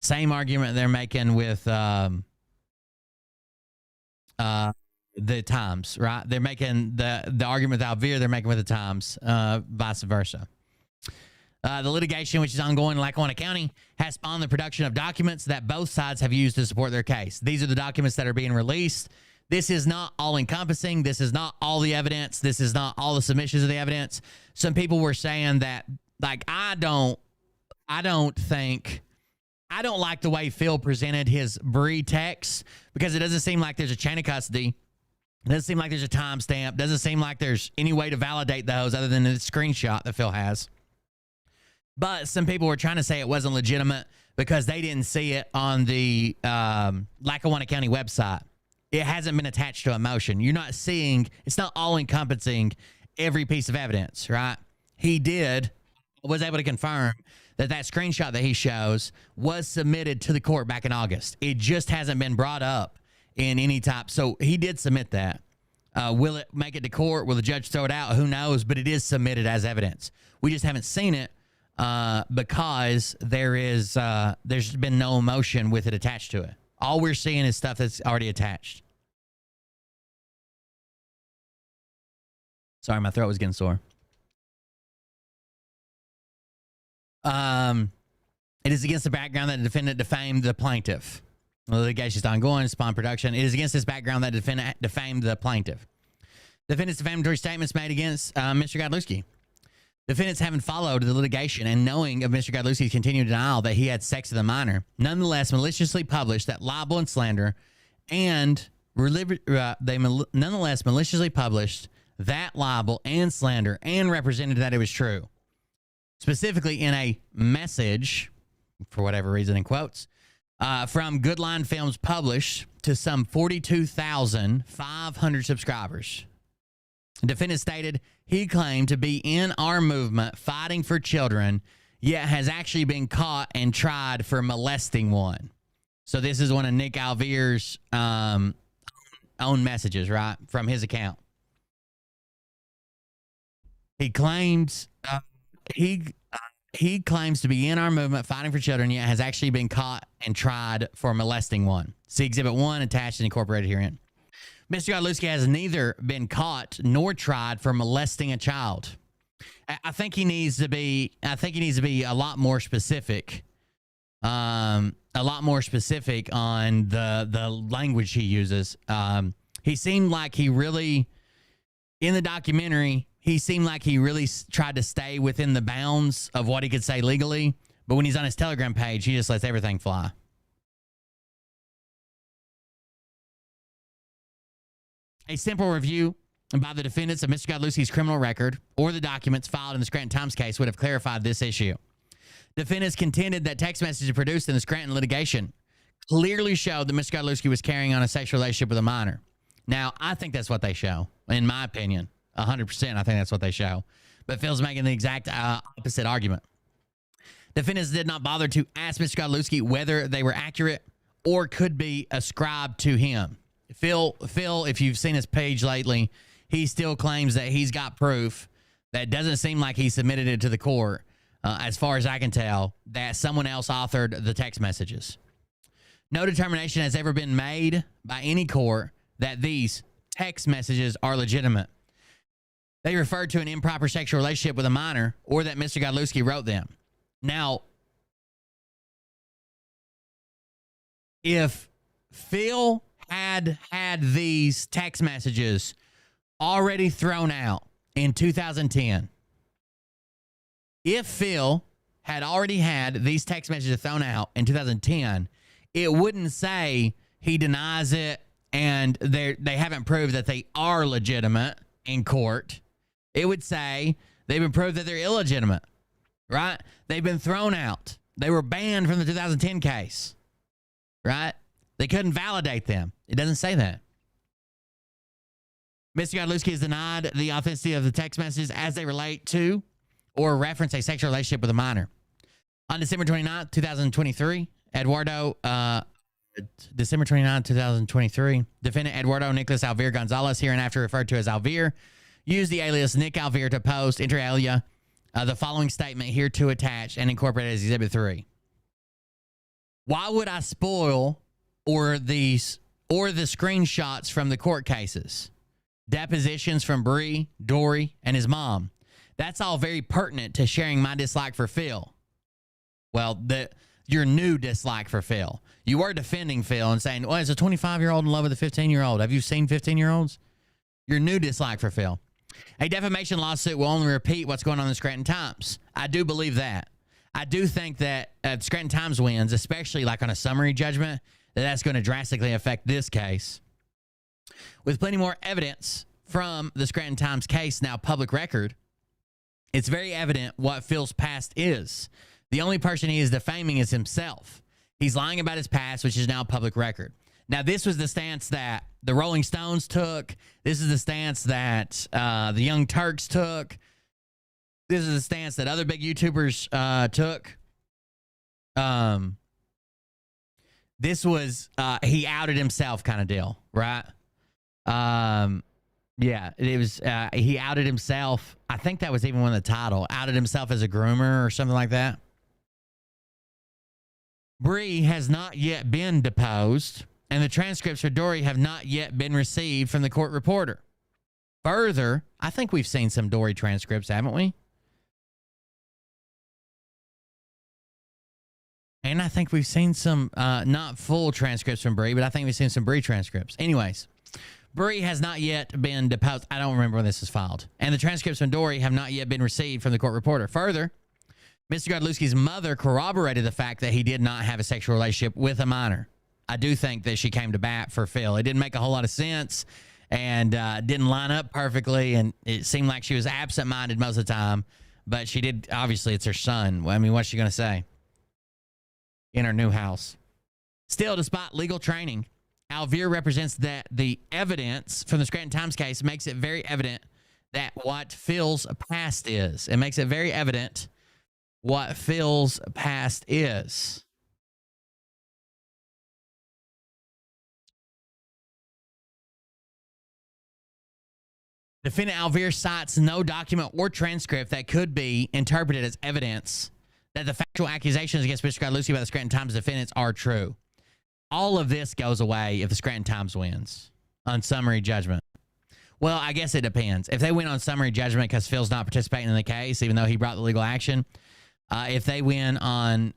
Same argument they're making with the Times, right? They're making the argument with Alvear, they're making with the Times, vice versa. The litigation, which is ongoing in Lackawanna County, has spawned the production of documents that both sides have used to support their case. These are the documents that are being released. This is not all-encompassing. This is not all the evidence. This is not all the submissions of the evidence. Some people were saying that, like, I don't like the way Phil presented his Bree text, because it doesn't seem like there's a chain of custody. Doesn't seem like there's a timestamp. Doesn't seem like there's any way to validate those other than the screenshot that Phil has. But some people were trying to say it wasn't legitimate because they didn't see it on the Lackawanna County website. It hasn't been attached to a motion. You're not seeing, it's not all encompassing every piece of evidence, right? He was able to confirm that screenshot that he shows was submitted to the court back in August. It just hasn't been brought up in any type. So he did submit that. Will it make it to court? Will the judge throw it out? Who knows? But it is submitted as evidence. We just haven't seen it because there's been no motion with it attached to it. All we're seeing is stuff that's already attached. Sorry, my throat was getting sore. It is against the background that the defendant defamed the plaintiff. The litigation is ongoing, spawn production. It is against this background that the defendant defamed the plaintiff. Defendant's defamatory statements made against Mr. Godlewski. Defendants having followed the litigation and knowing of Mr. Godlewski's continued denial that he had sex with a minor, nonetheless maliciously published that libel and slander, and nonetheless maliciously published that libel and slander and represented that it was true. Specifically in a message, for whatever reason in quotes, from Goodline Films published to some 42,500 subscribers. The defendant stated he claimed to be in our movement fighting for children, yet has actually been caught and tried for molesting one. So this is one of Nick Alvear's own messages, right, from his account. He claims he claims to be in our movement fighting for children, yet has actually been caught and tried for molesting one. See Exhibit 1 attached and incorporated herein. Mr. Godlewski has neither been caught nor tried for molesting a child. I think he needs to be a lot more specific. A lot more specific on the language he uses. He seemed like he really, in the documentary, he seemed like he really tried to stay within the bounds of what he could say legally. But when he's on his Telegram page, he just lets everything fly. A simple review by the defendants of Mr. Godlewski's criminal record or the documents filed in the Scranton Times case would have clarified this issue. Defendants contended that text messages produced in the Scranton litigation clearly showed that Mr. Godlewski was carrying on a sexual relationship with a minor. Now, I think that's what they show, in my opinion. 100%, I think that's what they show. But Phil's making the exact opposite argument. Defendants did not bother to ask Mr. Godlewski whether they were accurate or could be ascribed to him. Phil, if you've seen his page lately, he still claims that he's got proof that doesn't seem like he submitted it to the court, as far as I can tell, that someone else authored the text messages. No determination has ever been made by any court that these text messages are legitimate. They refer to an improper sexual relationship with a minor or that Mr. Godlewski wrote them. Now, if Phil had these text messages already thrown out in 2010, if Phil had already had these text messages thrown out in 2010, it wouldn't say he denies it and they haven't proved that they are legitimate in court. It would say they've been proved that they're illegitimate, right? They've been thrown out. They were banned from the 2010 case, right? They couldn't validate them. It doesn't say that. Mr. Godlewski has denied the authenticity of the text messages as they relate to or reference a sexual relationship with a minor. On December 29th, 2023, defendant Eduardo Nicholas Alvear Gonzalez, hereinafter referred to as Alvear, used the alias Nick Alvear to post, inter alia, the following statement here to attach and incorporate as Exhibit 3. Why would I spoil or the screenshots from the court cases? Depositions from Bree, Dory, and his mom. That's all very pertinent to sharing my dislike for Phil. Well, your new dislike for Phil. You were defending Phil and saying, well, it's a 25-year-old in love with a 15-year-old. Have you seen 15-year-olds? Your new dislike for Phil. A defamation lawsuit will only repeat what's going on in the Scranton Times. I do believe that. I do think that if Scranton Times wins, especially like on a summary judgment, that's going to drastically affect this case. With plenty more evidence from the Scranton Times case now public record, it's very evident what Phil's past is. The only person he is defaming is himself. He's lying about his past, which is now public record. Now, this was the stance that the Rolling Stones took. This is the stance that the Young Turks took. This is the stance that other big YouTubers took. This was he outed himself kind of deal, right? Yeah, it was he outed himself. I think that was even one of the title. Outed himself as a groomer or something like that. Bree has not yet been deposed, and the transcripts for Dory have not yet been received from the court reporter. Further, I think we've seen some Dory transcripts, haven't we? And I think we've seen some, not full transcripts from Bree, but I think we've seen some Bree transcripts. Anyways, Bree has not yet been deposed. I don't remember when this is filed. And the transcripts from Dory have not yet been received from the court reporter. Further, Mr. Godlewski's mother corroborated the fact that he did not have a sexual relationship with a minor. I do think that she came to bat for Phil. It didn't make a whole lot of sense and didn't line up perfectly, and it seemed like she was absent-minded most of the time. But she did, obviously, it's her son. I mean, what's she going to say in her new house? Still, despite legal training, Alvear represents that the evidence from the Scranton Times case makes it very evident that what Phil's past is. It makes it very evident what Phil's past is. Defendant Alvear cites no document or transcript that could be interpreted as evidence that the factual accusations against Mr. Godlewski by the Scranton Times defendants are true. All of this goes away if the Scranton Times wins on summary judgment. Well, I guess it depends. If they win on summary judgment because Phil's not participating in the case, even though he brought the legal action, if they win on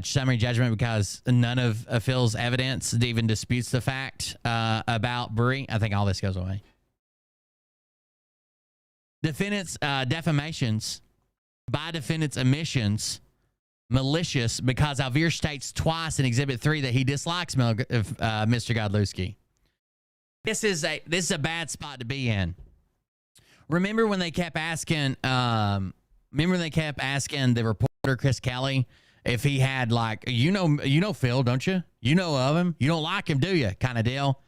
summary judgment because none of Phil's evidence even disputes the fact about Bree, I think all this goes away. Defendants' defamations by defendants' omissions malicious because Alvear states twice in Exhibit 3 that he dislikes Mr. Godlewski. This is a bad spot to be in. Remember when they kept asking the reporter Chris Kelly if he had, like, you know Phil, don't you? You know of him. You don't like him, do you? Kind of deal.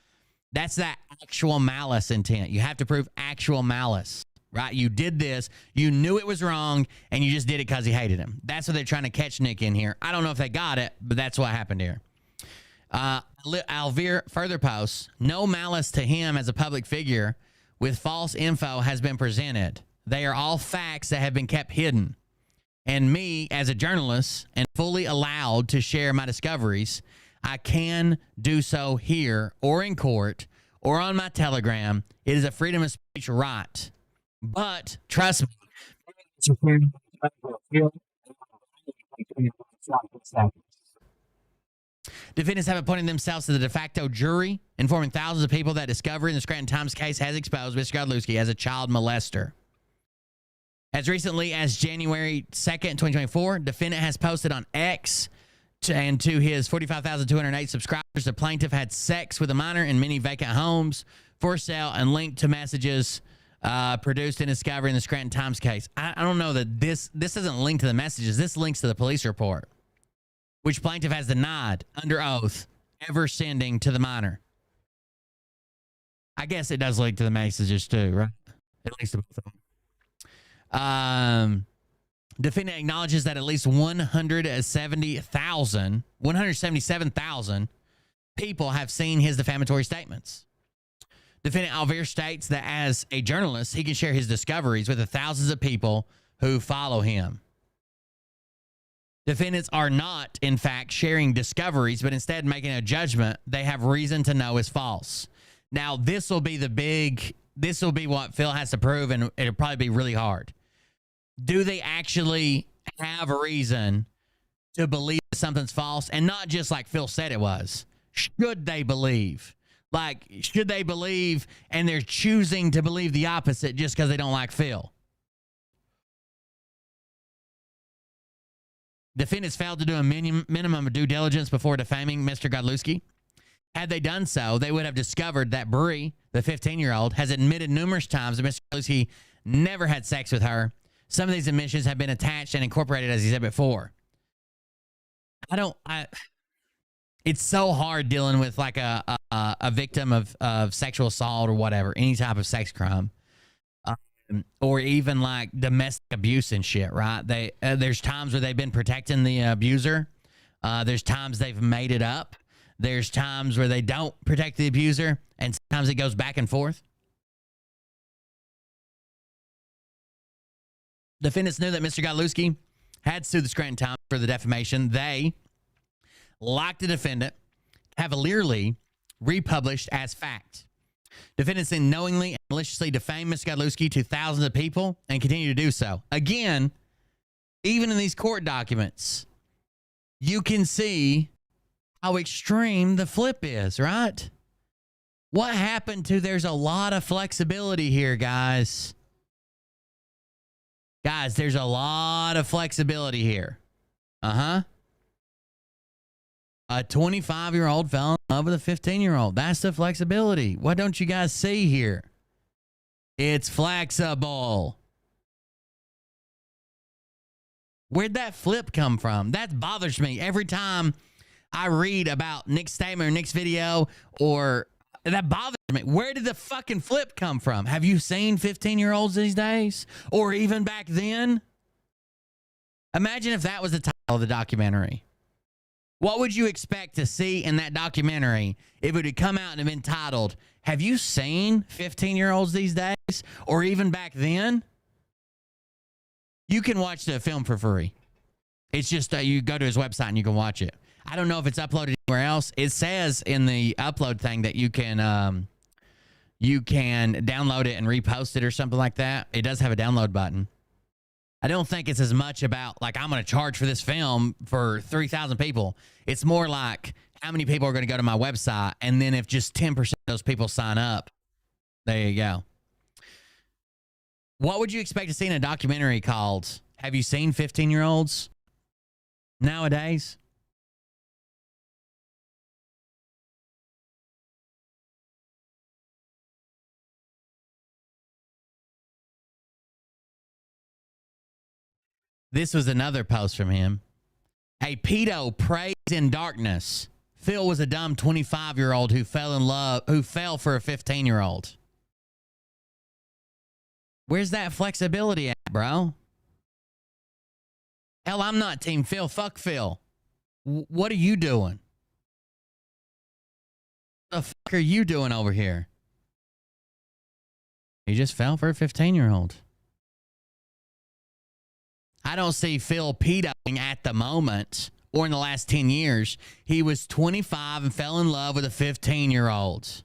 That's that actual malice intent. You have to prove actual malice. Right? You did this, you knew it was wrong, and you just did it because he hated him. That's what they're trying to catch Nick in here. I don't know if they got it, but that's what happened here. Alvear further posts, no malice to him as a public figure with false info has been presented. They are all facts that have been kept hidden. And me, as a journalist and fully allowed to share my discoveries, I can do so here or in court or on my Telegram. It is a freedom of speech right. But trust me, defendants have appointed themselves to the de facto jury, informing thousands of people that discovery in the Scranton Times case has exposed Mr. Godlewski as a child molester. As recently as January 2nd, 2024, defendant has posted on X and to his 45,208 subscribers, the plaintiff had sex with a minor in many vacant homes for sale and linked to messages produced and discovered in the Scranton Times case. I don't know that this doesn't link to the messages. This links to the police report, which plaintiff has denied under oath ever sending to the minor. I guess it does link to the messages too, right? It links to both of them. Defendant acknowledges that at least 177,000 people have seen his defamatory statements. Defendant Alvear states that as a journalist, he can share his discoveries with the thousands of people who follow him. Defendants are not, in fact, sharing discoveries, but instead making a judgment they have reason to know is false. Now, this will be what Phil has to prove, and it'll probably be really hard. Do they actually have a reason to believe that something's false? And not just like Phil said it was. Should they believe? Like, should they believe, and they're choosing to believe the opposite just because they don't like Phil? Defendants failed to do a minimum of due diligence before defaming Mr. Godlewski. Had they done so, they would have discovered that Bree, the 15-year-old, has admitted numerous times that Mr. Galuski never had sex with her. Some of these admissions have been attached and incorporated, as he said before. It's so hard dealing with like a victim of sexual assault or whatever, any type of sex crime, or even like domestic abuse and shit, right? There's times where they've been protecting the abuser. There's times they've made it up. There's times where they don't protect the abuser, and sometimes it goes back and forth. Defendants knew that Mr. Galuski had sued the Scranton Times for the defamation. They, like the defendant, cavalierly republished as fact. Defendants then knowingly and maliciously defamed Mr. Galuski to thousands of people and continue to do so. Again, even in these court documents, you can see how extreme the flip is, right? What happened to there's a lot of flexibility here, guys. Guys, there's a lot of flexibility here. A 25-year-old fell in love with a 15-year-old. That's the flexibility. What don't you guys see here? It's flexible. Where'd that flip come from? That bothers me every time I read about Nick's statement or Nick's video, or that bothers me. Where did the fucking flip come from? Have you seen 15-year-olds these days? Or even back then? Imagine if that was the title of the documentary. What would you expect to see in that documentary if it had come out and been titled, have you seen 15-year-olds these days? Or even back then? You can watch the film for free. It's just you go to his website and you can watch it. I don't know if it's uploaded anywhere else. It says in the upload thing that you can download it and repost it or something like that. It does have a download button. I don't think it's as much about like I'm going to charge for this film for 3,000 people. It's more like how many people are going to go to my website, and then if just 10% of those people sign up, there you go. What would you expect to see in a documentary called Have You Seen 15-Year-Olds nowadays? This was another post from him. A pedo prays in darkness. Phil was a dumb 25-year-old who fell for a 15-year-old. Where's that flexibility at, bro? Hell, I'm not Team Phil. Fuck Phil. What are you doing? What the fuck are you doing over here? He just fell for a 15-year-old. I don't see Phil pedoing at the moment or in the last 10 years. He was 25 and fell in love with a 15-year-old.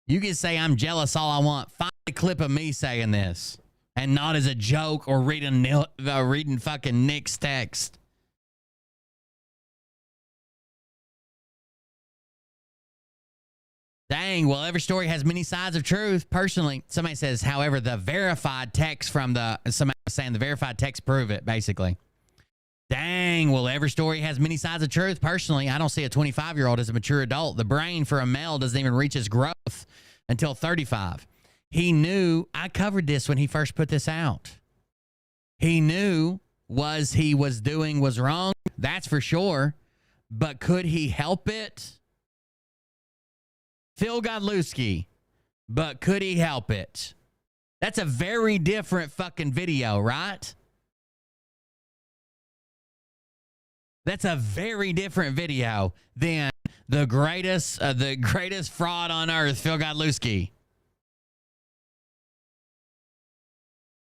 You can say I'm jealous all I want. Find a clip of me saying this and not as a joke or reading fucking Nick's text. Dang, well, every story has many sides of truth. Personally, somebody says, however, the verified text somebody was saying the verified text prove it, basically. Dang, well, every story has many sides of truth. Personally, I don't see a 25-year-old as a mature adult. The brain for a male doesn't even reach its growth until 35. He knew, I covered this when he first put this out. He knew he was doing was wrong, that's for sure. But could he help it? Phil Godlewski, but could he help it? That's a very different fucking video, right? That's a very different video than the greatest fraud on earth, Phil Godlewski.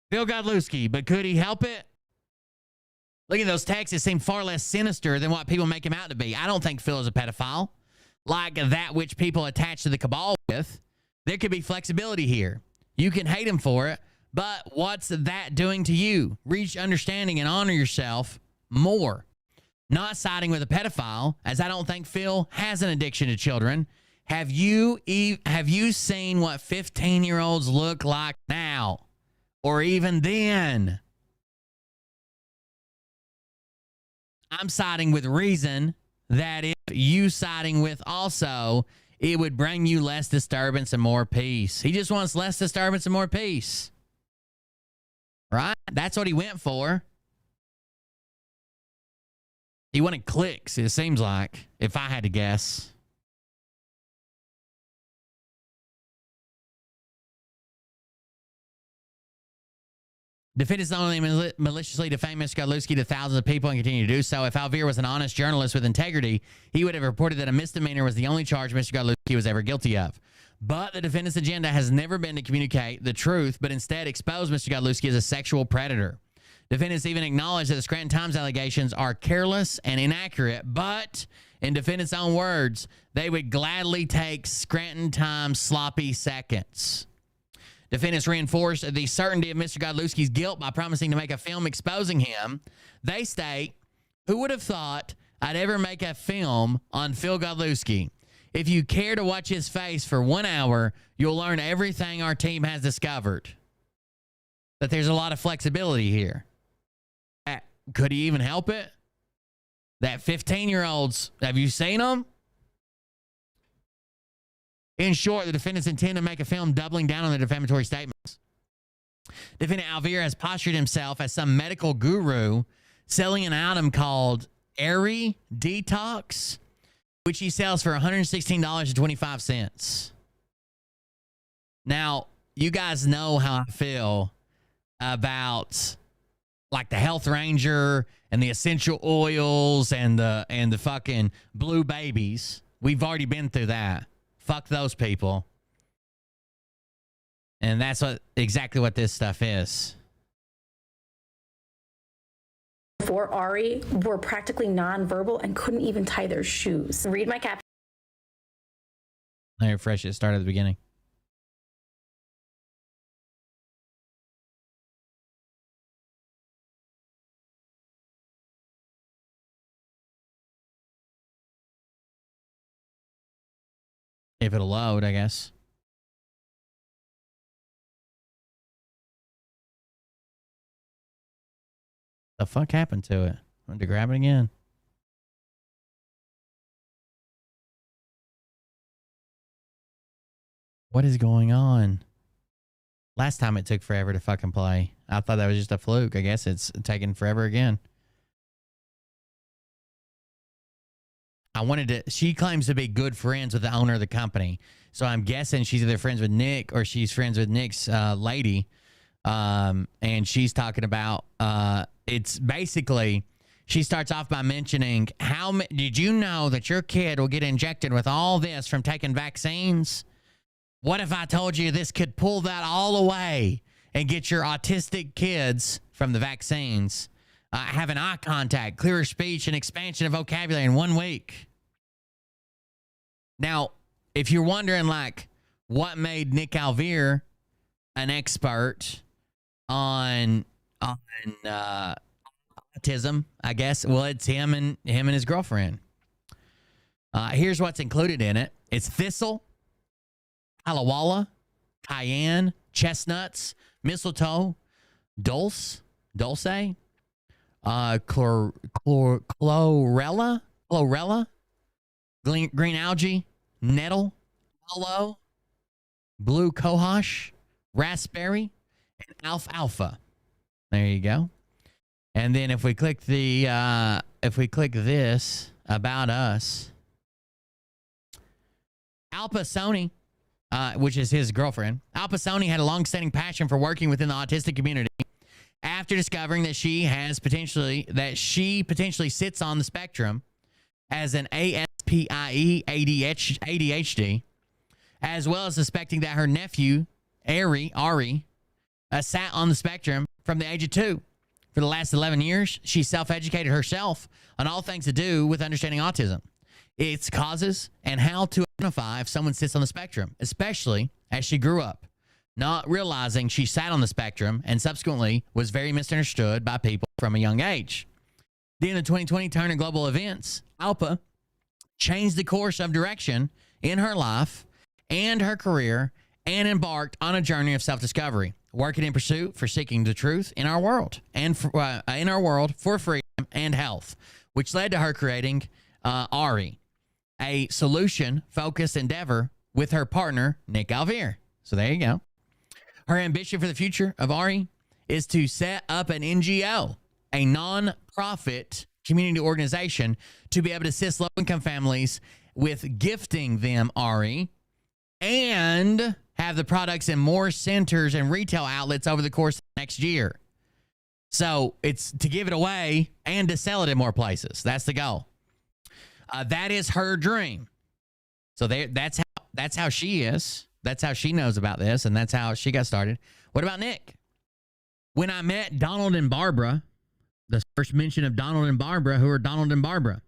Phil Godlewski, but could he help it? Look at those texts. It seem far less sinister than what people make him out to be. I don't think Phil is a pedophile. Like that which people attach to the cabal with. There could be flexibility here. You can hate him for it, but what's that doing to you? Reach understanding and honor yourself more. Not siding with a pedophile, as I don't think Phil has an addiction to children. Have you seen what 15-year-olds look like now? or even then. I'm siding with reason that if you siding with also, it would bring you less disturbance and more peace. He just wants less disturbance and more peace. Right? That's what he went for. He wanted clicks, it seems like, if I had to guess. Defendants not only maliciously defamed Mr. Godlewski to thousands of people and continue to do so. If Alvear was an honest journalist with integrity, he would have reported that a misdemeanor was the only charge Mr. Godlewski was ever guilty of. But the defendant's agenda has never been to communicate the truth, but instead expose Mr. Godlewski as a sexual predator. Defendants even acknowledge that the Scranton Times allegations are careless and inaccurate, but in defendants' own words, they would gladly take Scranton Times sloppy seconds. Defendants reinforced the certainty of Mr. Godlewski's guilt by promising to make a film exposing him. They state, "Who would have thought I'd ever make a film on Phil Godlewski? If you care to watch his face for 1 hour, you'll learn everything our team has discovered." That there's a lot of flexibility here. Could he even help it? That 15-year-olds, have you seen them? In short, the defendants intend to make a film doubling down on the defamatory statements. Defendant Alvear has postured himself as some medical guru selling an item called Airy Detox, which he sells for $116.25. Now, you guys know how I feel about like the Health Ranger and the essential oils and the fucking blue babies. We've already been through that. Fuck those people. And that's exactly what this stuff is. For Ari were practically nonverbal and couldn't even tie their shoes. Read my caption. Let me refresh it. Start at the beginning. If it'll load, I guess. The fuck happened to it? I want to grab it again. What is going on? Last time it took forever to fucking play. I thought that was just a fluke. I guess it's taking forever again. She claims to be good friends with the owner of the company. So I'm guessing she's either friends with Nick or she's friends with Nick's lady. And she's talking about, it's basically, she starts off by mentioning, did you know that your kid will get injected with all this from taking vaccines? What if I told you this could pull that all away and get your autistic kids from the vaccines having eye contact, clearer speech, and expansion of vocabulary in 1 week? Now, if you're wondering, like, what made Nick Alvear an expert on autism, I guess, well, it's him and his girlfriend. Here's what's included in it. It's thistle, halawala, cayenne, chestnuts, mistletoe, dulce, chlorella, green algae, nettle, aloe, blue cohosh, raspberry, and alfalfa. There you go. And then if we click this about us, Alpa Sony, which is his girlfriend, Alpa Sony had a long-standing passion for working within the autistic community. After discovering that she potentially sits on the spectrum as an ASPIE ADHD, as well as suspecting that her nephew Ari sat on the spectrum from the age of 2. For the last 11 years, she self-educated herself on all things to do with understanding autism, its causes, and how to identify if someone sits on the spectrum, especially as she grew up, not realizing she sat on the spectrum and subsequently was very misunderstood by people from a young age. During the 2020 turn of global events, Alpa changed the course of direction in her life and her career and embarked on a journey of self-discovery. working in pursuit for seeking the truth in our world and for freedom and health, which led to her creating Ari, a solution-focused endeavor with her partner, Nick Alvear. So there you go. Her ambition for the future of Ari is to set up an NGO, a non-profit community organization, to be able to assist low-income families with gifting them Ari and have the products in more centers and retail outlets over the course of the next year. So it's to give it away and to sell it in more places. That's the goal. That is her dream. So that's how she is. That's how she knows about this, and that's how she got started. What about Nick? When I met Donald and Barbara, the first mention of Donald and Barbara, who are Donald and Barbara?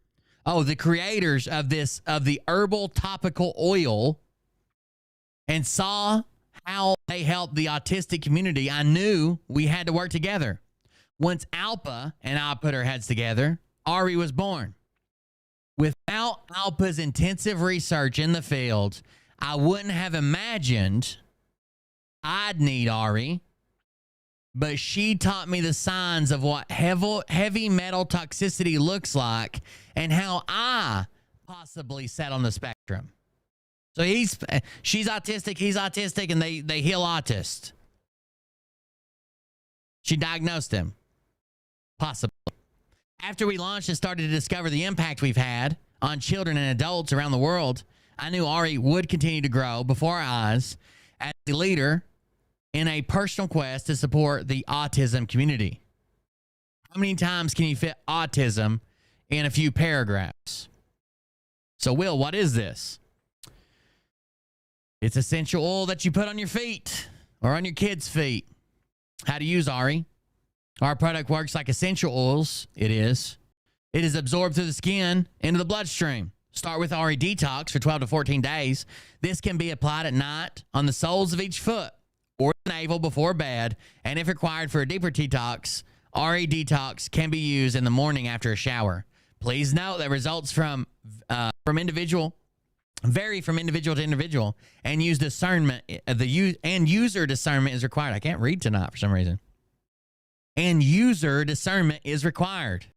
Oh, the creators of the herbal topical oil, and saw how they helped the autistic community, I knew we had to work together. Once Alpa and I put our heads together, Ari was born. Without Alpa's intensive research in the field, I wouldn't have imagined I'd need Ari, but she taught me the signs of what heavy metal toxicity looks like and how I possibly sat on the spectrum. So she's autistic, he's autistic, and they heal autists. She diagnosed him, possibly. After we launched and started to discover the impact we've had on children and adults around the world, I knew Ari would continue to grow before our eyes as a leader in a personal quest to support the autism community. How many times can you fit autism in a few paragraphs? So, Will, what is this? It's essential oil that you put on your feet or on your kids' feet. How to use Ari. Our product works like essential oils. It is absorbed through the skin into the bloodstream. Start with Ari Detox for 12 to 14 days. This can be applied at night on the soles of each foot or the navel before bed. And if required for a deeper detox, Ari Detox can be used in the morning after a shower. Please note that results vary from individual to individual, and user discernment is required. I can't read tonight for some reason. And user discernment is required.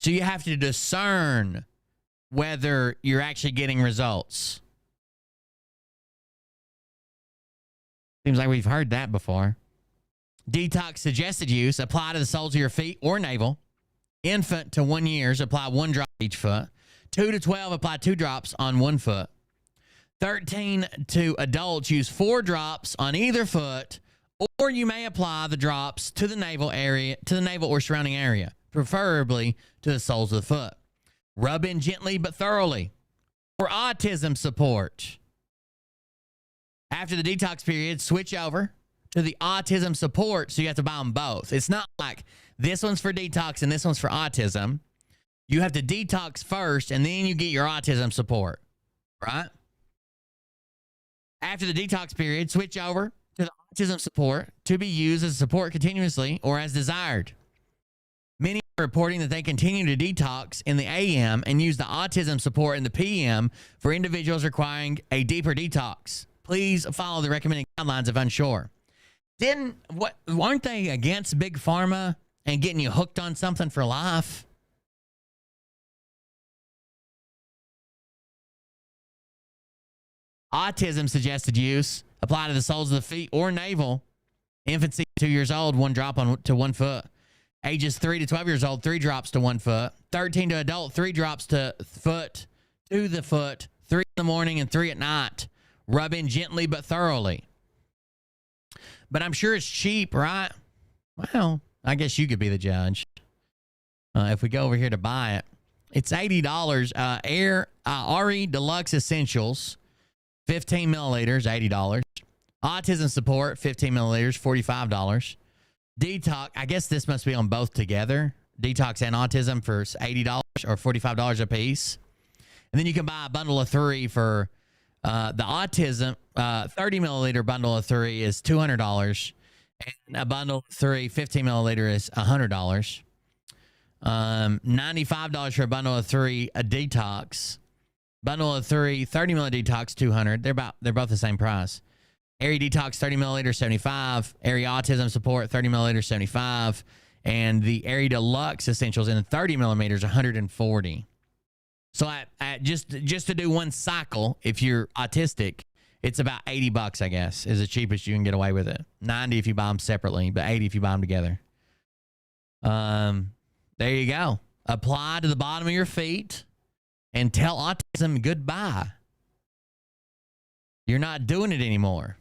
So you have to discern whether you're actually getting results. Seems like we've heard that before. Detox suggested use, apply to the soles of your feet or navel. Infant to 1 year, apply 1 drop each foot. 2 to 12, apply 2 drops on 1 foot. 13 to adults, use 4 drops on either foot, or you may apply the drops to the navel or surrounding area, preferably to the soles of the foot. Rub in gently but thoroughly. For autism support. After the detox period, switch over to the autism support, so you have to buy them both. It's not like this one's for detox and this one's for autism. You have to detox first, and then you get your autism support, right? After the detox period, switch over to the autism support to be used as support continuously or as desired. Many are reporting that they continue to detox in the AM and use the autism support in the PM for individuals requiring a deeper detox. Please follow the recommended guidelines if unsure. Aren't they against Big Pharma and getting you hooked on something for life? Autism suggested use. Apply to the soles of the feet or navel. Infancy, 2 years old, 1 drop to 1 foot. Ages 3 to 12 years old, 3 drops to 1 foot. 13 to adult, 3 drops to the foot, 3 in the morning and 3 at night. Rub in gently but thoroughly. But I'm sure it's cheap, right? Well, I guess you could be the judge. If we go over here to buy it, it's $80. Ari Deluxe Essentials, 15 milliliters, $80. Autism Support, 15 milliliters, $45. Detox, I guess this must be on both together. Detox and Autism for $80 or $45 a piece. And then you can buy a bundle of 3 for the Autism 30 milliliter bundle of 3 is $200. And a bundle of 3, 15 milliliter is $100. $95 for a bundle of 3, a detox. Bundle of 3, 30 milliliter detox, $200. They're both the same price. Airy Detox 30 milliliters, 75. Airy Autism Support 30 milliliters, 75. And the Airy Deluxe Essentials in 30 millimeters, 140. So just to do one cycle, if you're autistic, it's about $80, I guess, is the cheapest you can get away with it. 90 if you buy them separately, but 80 if you buy them together. There you go. Apply to the bottom of your feet and tell autism goodbye. You're not doing it anymore.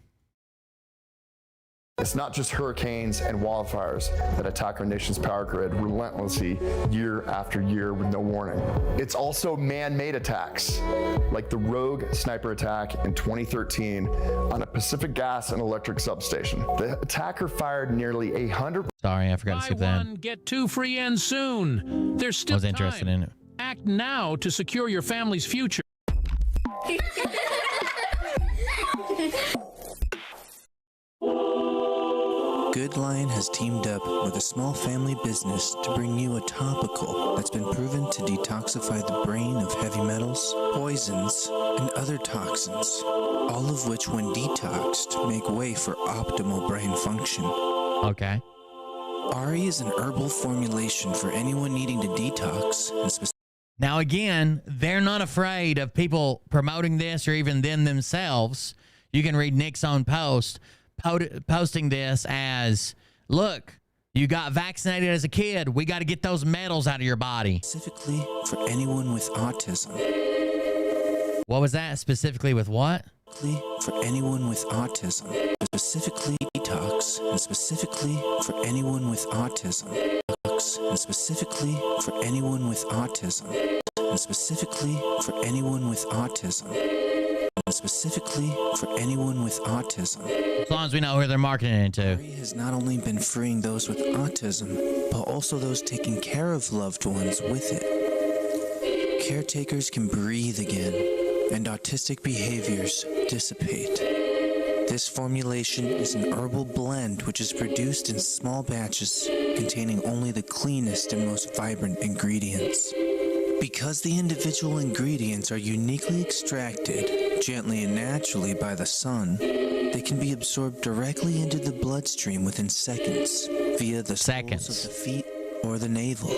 It's not just hurricanes and wildfires that attack our nation's power grid relentlessly year after year with no warning. It's also man-made attacks, like the rogue sniper attack in 2013 on a Pacific Gas and Electric substation. The attacker fired nearly 100. Sorry, I forgot to skip Buy that. one, get two free and soon. There's still I was interested time. in it. Act now to secure your family's future. Good Lion has teamed up with a small family business to bring you a topical that's been proven to detoxify the brain of heavy metals, poisons, and other toxins, all of which, when detoxed, make way for optimal brain function. Okay. Ari is an herbal formulation for anyone needing to detox, and Now, again, they're not afraid of people promoting this or even them themselves. You can read Nick's own post posting this as, look, you got vaccinated as a kid. We got to get those metals out of your body. specifically for anyone with autism. What was that? Specifically with what? For anyone with autism. Specifically detox, and specifically for anyone with autism. And specifically for anyone with autism. And specifically for anyone with autism. And specifically for anyone with autism. As long as we know who they're marketing it to. Ari has not only been freeing those with autism, but also those taking care of loved ones with it. Caretakers can breathe again, and autistic behaviors dissipate. This formulation is an herbal blend which is produced in small batches containing only the cleanest and most vibrant ingredients. Because the individual ingredients are uniquely extracted gently and naturally by the sun, they can be absorbed directly into the bloodstream within seconds via the soles of the feet or the navel.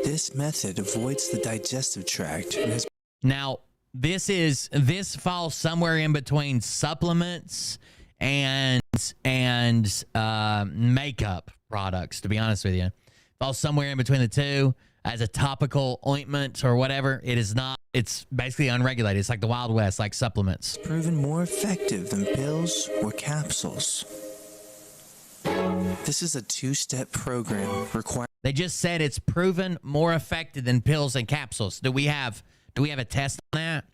This method avoids the digestive tract and has Now, this falls somewhere in between supplements and makeup products, to be honest with you. Falls somewhere in between the two as a topical ointment or whatever. It is not. It's basically unregulated. It's like the Wild West, like supplements. proven more effective than pills or capsules. This is a two-step program requiring They just said it's proven more effective than pills and capsules. Do we have a test on that?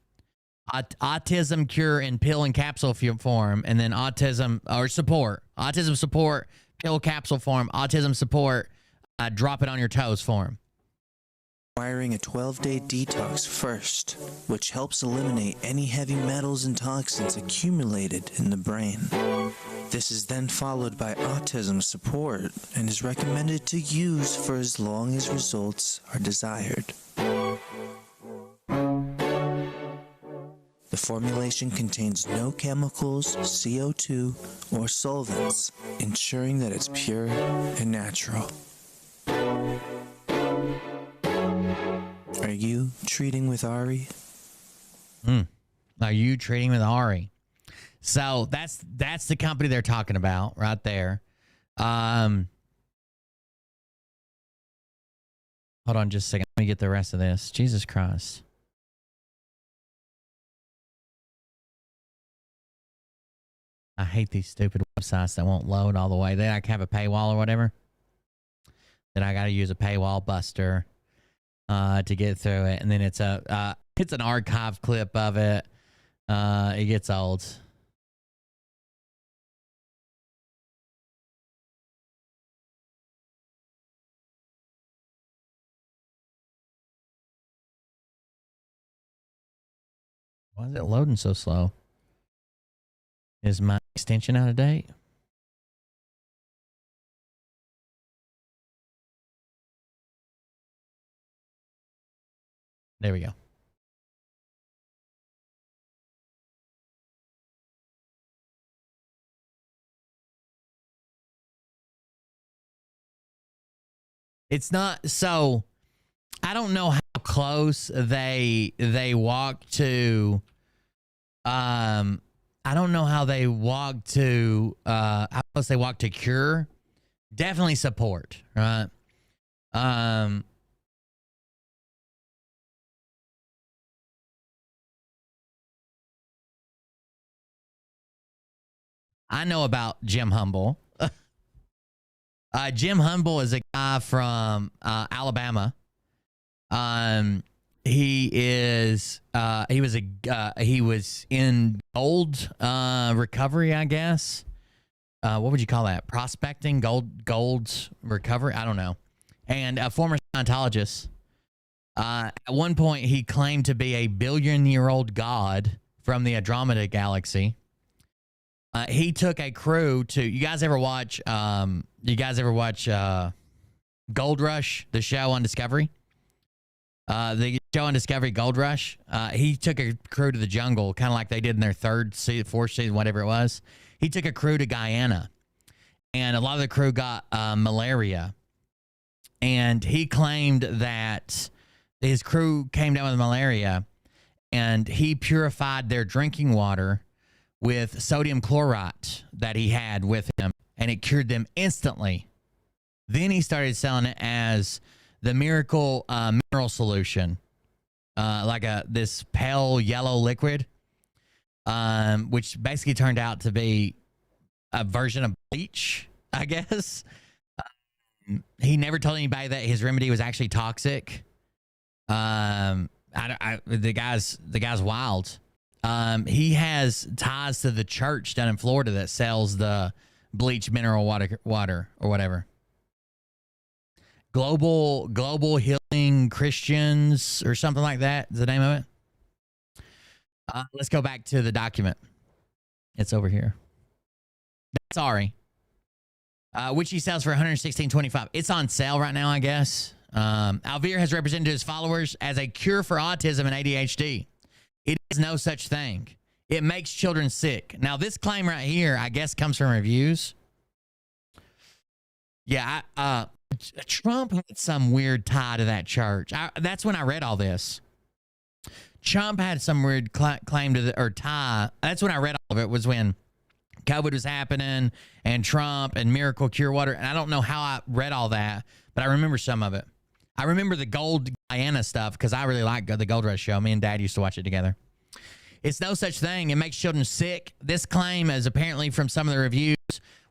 Autism cure in pill and capsule form, and then autism support, pill capsule form, autism support, drop it on your toes form. requiring a 12-day detox first, which helps eliminate any heavy metals and toxins accumulated in the brain. This is then followed by autism support and is recommended to use for as long as results are desired. The formulation contains no chemicals, CO2, or solvents, ensuring that it's pure and natural. Are you treating with Ari? Are you treating with Ari? So that's the company they're talking about right there. Hold on just a second. Let me get the rest of this. Jesus Christ. I hate these stupid websites that won't load all the way. They like have a paywall or whatever. Then I got to use a paywall buster to get through it, and then it's an archive clip of it. It gets old. Why is it loading so slow? Is my extension out of date? There we go. It's not so. I don't know how close they walk to. I don't know how they walk to. How close they walk to cure. Definitely support, right? I know about Jim Humble. Jim Humble is a guy from Alabama. He was in gold recovery, I guess. What would you call that? Prospecting, gold recovery? I don't know. And a former Scientologist. At one point, he claimed to be a billion-year-old god from the Andromeda galaxy. He took a crew to. You guys ever watch? Gold Rush, the show on Discovery? The show on Discovery, Gold Rush. He took a crew to the jungle, kind of like they did in their fourth season, whatever it was. He took a crew to Guyana, and a lot of the crew got malaria. And he claimed that his crew came down with malaria, and he purified their drinking water with sodium chloride that he had with him, and it cured them instantly. Then he started selling it as the miracle mineral solution, like this pale yellow liquid, which basically turned out to be a version of bleach, I guess. He never told anybody that his remedy was actually toxic. The guy's wild. He has ties to the church down in Florida that sells the bleach mineral water or whatever. Global Healing Christians or something like that is the name of it. Let's go back to the document. It's over here. Sorry. Which he sells for $116.25. It's on sale right now, I guess. Alvear has represented his followers as a cure for autism and ADHD. It is no such thing. It makes children sick. Now, this claim right here, I guess, comes from reviews. Yeah, Trump had some weird tie to that church. That's when I read all this. Trump had some weird claim to or tie. That's when I read all of it, was when COVID was happening and Trump and miracle cure water. And I don't know how I read all that, but I remember some of it. I remember the Gold Guyana stuff because I really like the Gold Rush show. Me and Dad used to watch it together. It's no such thing. It makes children sick. This claim is apparently from some of the reviews.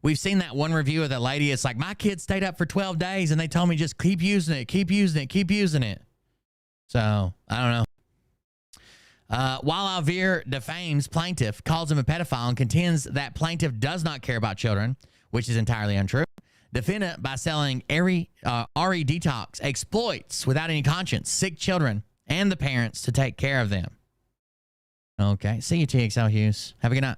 We've seen that one review of that lady. It's like, my kid stayed up for 12 days and they told me just keep using it, keep using it, keep using it. So, I don't know. While Alvear defames plaintiff, calls him a pedophile, and contends that plaintiff does not care about children, which is entirely untrue. Defendant, by selling RE Detox, exploits without any conscience sick children and the parents to take care of them. Okay. See you, TXL Hughes. Have a good night.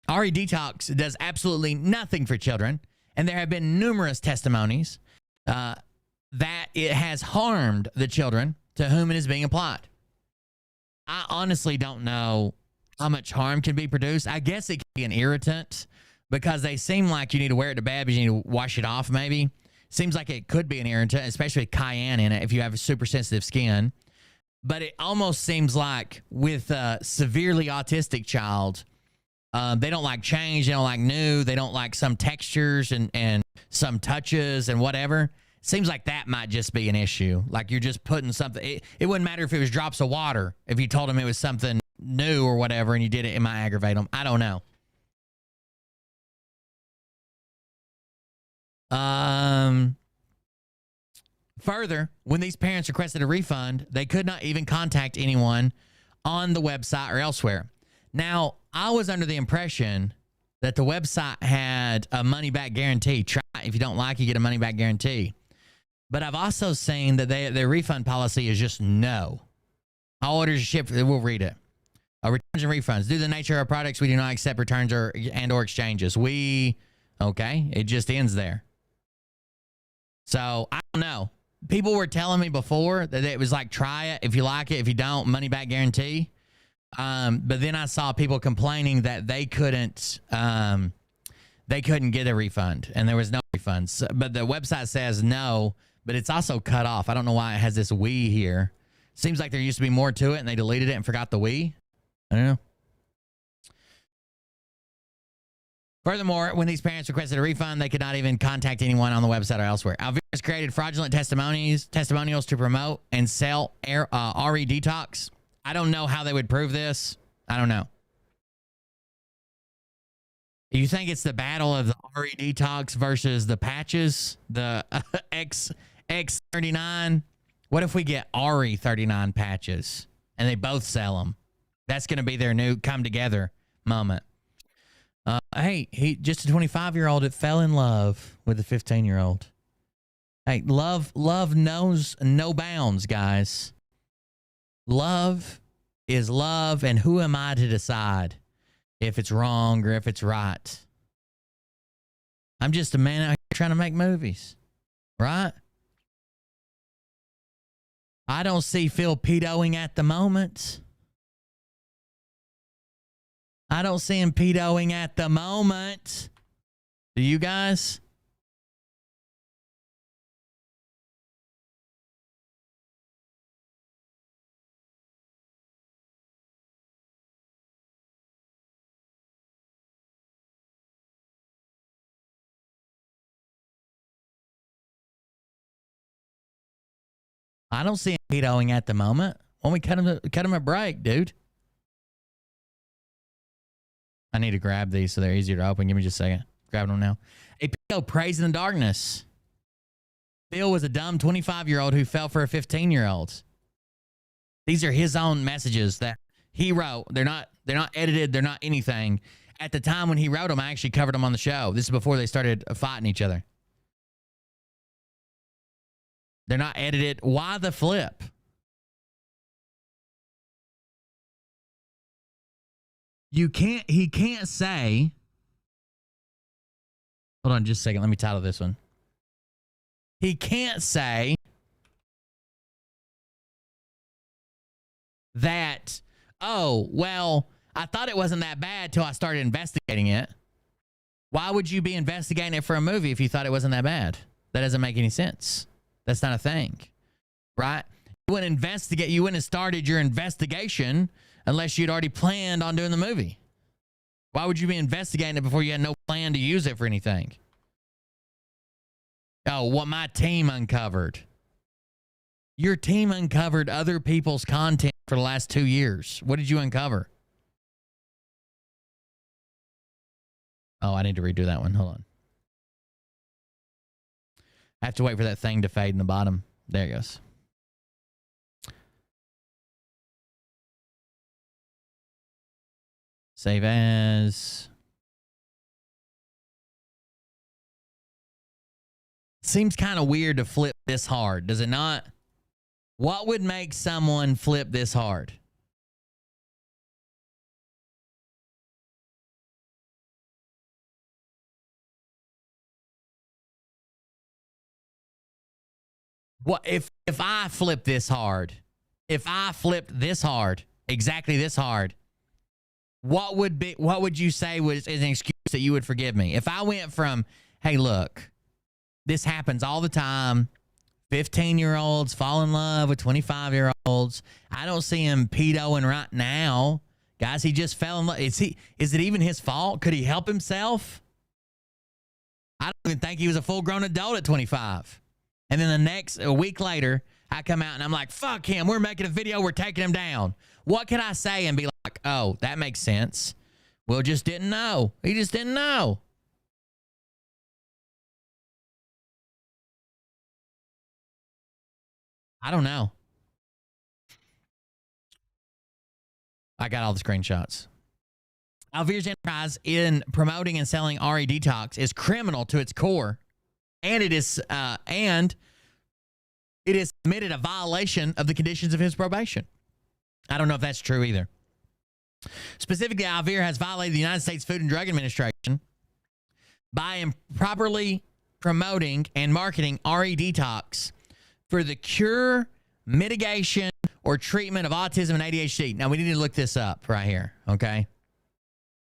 RE Detox does absolutely nothing for children, and there have been numerous testimonies that it has harmed the children to whom it is being applied. I honestly don't know how much harm can be produced. I guess it can be an irritant because they seem like you need to wear it to bed, but you need to wash it off maybe. Seems like it could be an irritant, especially with cayenne in it if you have super sensitive skin. But it almost seems like with a severely autistic child, they don't like change, they don't like new, they don't like some textures and some touches and whatever. Seems like that might just be an issue. Like you're just putting something. It wouldn't matter if it was drops of water. If you told them it was something new or whatever and you did it, it might aggravate them. I don't know. Further, when these parents requested a refund, they could not even contact anyone on the website or elsewhere. Now, I was under the impression that the website had a money-back guarantee. Try it. If you don't like it, you get a money-back guarantee. But I've also seen that their refund policy is just no. All orders are shipped. We'll read it. Returns and refunds. Due to the nature of our products, we do not accept returns or exchanges. Okay, it just ends there. So, I don't know. People were telling me before that it was like, try it. If you like it, if you don't, money back guarantee. But then I saw people complaining that they couldn't they couldn't get a refund, and there was no refunds. But the website says no, but it's also cut off. I don't know why it has this we here. Seems like there used to be more to it, and they deleted it and forgot the we. I don't know. Furthermore, when these parents requested a refund, they could not even contact anyone on the website or elsewhere. Alvira has created fraudulent testimonials to promote and sell RE Detox. I don't know how they would prove this. I don't know. You think it's the battle of the RE Detox versus the patches, the X39? What if we get RE39 patches and they both sell them? That's going to be their new come together moment. Hey, he just a 25-year-old that fell in love with a 15-year-old. Hey, love knows no bounds, guys. Love is love, and who am I to decide if it's wrong or if it's right? I'm just a man out here trying to make movies, right? I don't see Phil pedoing at the moment. I don't see him pedoing at the moment. Do you guys? I don't see him pedoing at the moment. Why don't we cut him a break, dude? I need to grab these so they're easier to open. Give me just a second. Grabbing them now. A pedo prays in the darkness. Bill was a dumb 25-year-old who fell for a 15-year-old. These are his own messages that he wrote. They're not edited. They're not anything. At the time when he wrote them, I actually covered them on the show. This is before they started fighting each other. They're not edited. Why the flip? He can't say. Hold on just a second. Let me title this one. He can't say that, oh, well, I thought it wasn't that bad till I started investigating it. Why would you be investigating it for a movie if you thought it wasn't that bad? That doesn't make any sense. That's not a thing, right? You wouldn't have started your investigation unless you'd already planned on doing the movie. Why would you be investigating it before you had no plan to use it for anything? Oh, what my team uncovered. Your team uncovered other people's content for the last 2 years. What did you uncover? Oh, I need to redo that one. Hold on. I have to wait for that thing to fade in the bottom. There it goes. Save as. Seems kind of weird to flip this hard, does it not? What would make someone flip this hard? What if I flip this hard? If I flipped this hard, exactly this hard, what would you say is an excuse that you would forgive me? If I went from, hey, look, this happens all the time. 15-year-olds fall in love with 25-year-olds. I don't see him pedoing right now. Guys, he just fell in love. Is it even his fault? Could he help himself? I don't even think he was a full-grown adult at 25. And then a week later, I come out and I'm like, fuck him. We're making a video. We're taking him down. What can I say and be like, oh, that makes sense. Will just didn't know. He just didn't know. I don't know. I got all the screenshots. Alvira's enterprise in promoting and selling RE Detox is criminal to its core, and it is committed a violation of the conditions of his probation. I don't know if that's true either. Specifically, Alvira has violated the United States Food and Drug Administration by improperly promoting and marketing RE Detox for the cure, mitigation, or treatment of autism and ADHD. Now, we need to look this up right here, okay?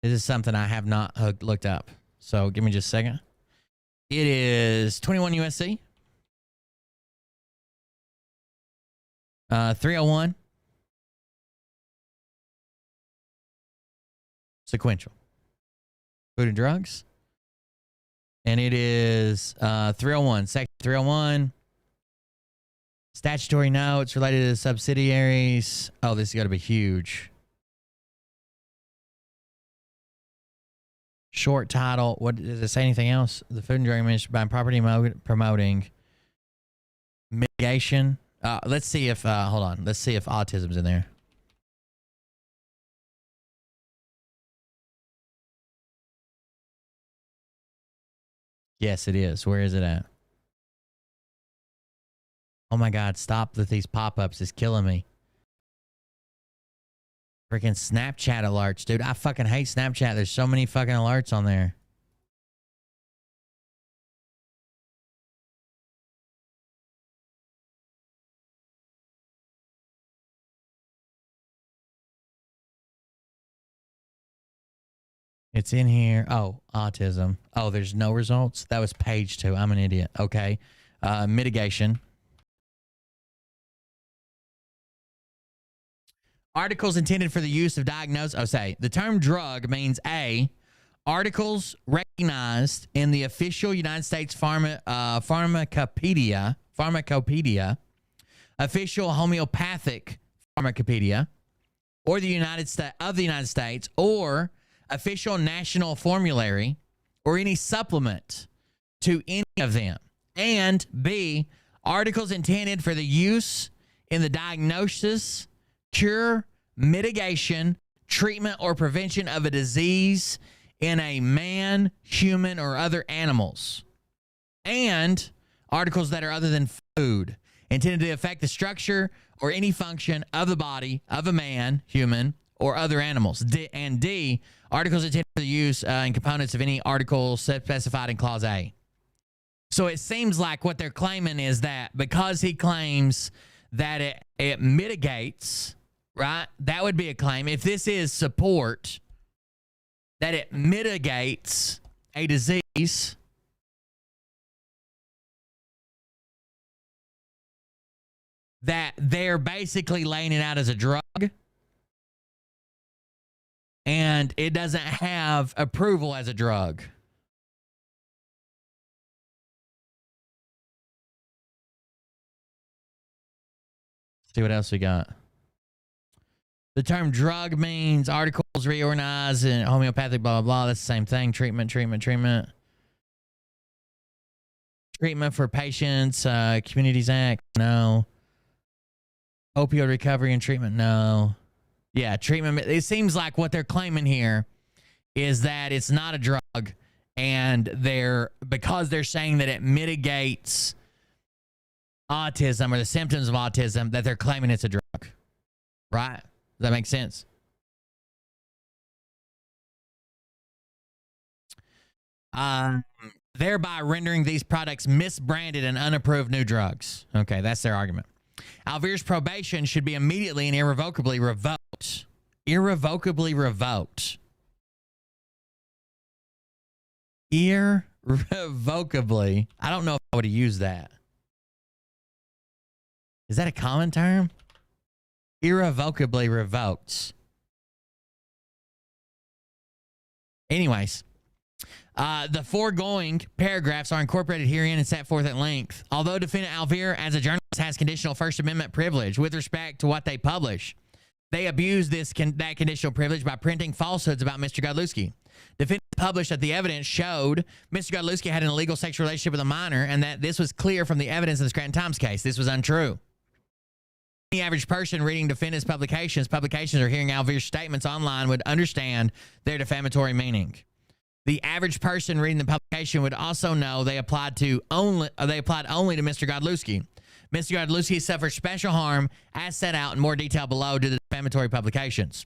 This is something I have not looked up. So give me just a second. It is 21 USC. 301. Sequential. Food and drugs. And it is 301. Section 301. Statutory notes related to the subsidiaries. Oh, this has got to be huge. Short title. What does it say? Anything else? The Food and Drug Administration by property promoting mitigation. Let's see if hold on. Let's see if autism's in there. Yes, it is. Where is it at? Oh my God, stop with these pop-ups. It's killing me. Freaking Snapchat alerts, dude. I fucking hate Snapchat. There's so many fucking alerts on there. It's in here. Oh, autism. Oh, there's no results. That was page 2. I'm an idiot. Okay. Mitigation. Articles intended for the use of diagnosis. Oh, say the term drug means A, articles recognized in the official United States pharmacopedia, official homeopathic pharmacopedia, or the United States, or official national formulary, or any supplement to any of them. And B, articles intended for the use in the diagnosis, cure, mitigation, treatment, or prevention of a disease in a man, human, or other animals. And articles that are other than food, intended to affect the structure or any function of the body of a man, human, or other animals. And D, articles intended for the use and components of any article specified in Clause A. So it seems like what they're claiming is that because he claims that it mitigates, right? That would be a claim. If this is support, that it mitigates a disease, that they're basically laying it out as a drug, and it doesn't have approval as a drug. See what else we got. The term drug means articles reorganized in homeopathic, blah, blah, blah. That's the same thing. Treatment. Treatment for patients. Communities Act. No. Opioid recovery and treatment. No. Yeah, treatment. It seems like what they're claiming here is that it's not a drug, and because they're saying that it mitigates autism or the symptoms of autism, that they're claiming it's a drug. Right? Does that make sense? Thereby rendering these products misbranded and unapproved new drugs. Okay, that's their argument. Alvear's probation should be immediately and irrevocably revoked. Irrevocably revoked. Irrevocably. I don't know if I would have used that. Is that a common term? Irrevocably revoked. Anyways, the foregoing paragraphs are incorporated herein and set forth at length. Although defendant Alvear, as a journalist, has conditional First Amendment privilege with respect to what they publish, they abuse that conditional privilege by printing falsehoods about Mr. Godlewski. Defendant published that the evidence showed Mr. Godlewski had an illegal sexual relationship with a minor, and that this was clear from the evidence in the Scranton Times case. This was untrue. Any average person reading defendant's publications, or hearing Alvear's statements online would understand their defamatory meaning. The average person reading the publication would also know they applied only to Mr. Godlewski. Mr. Godlewski suffered special harm as set out in more detail below to the defamatory publications.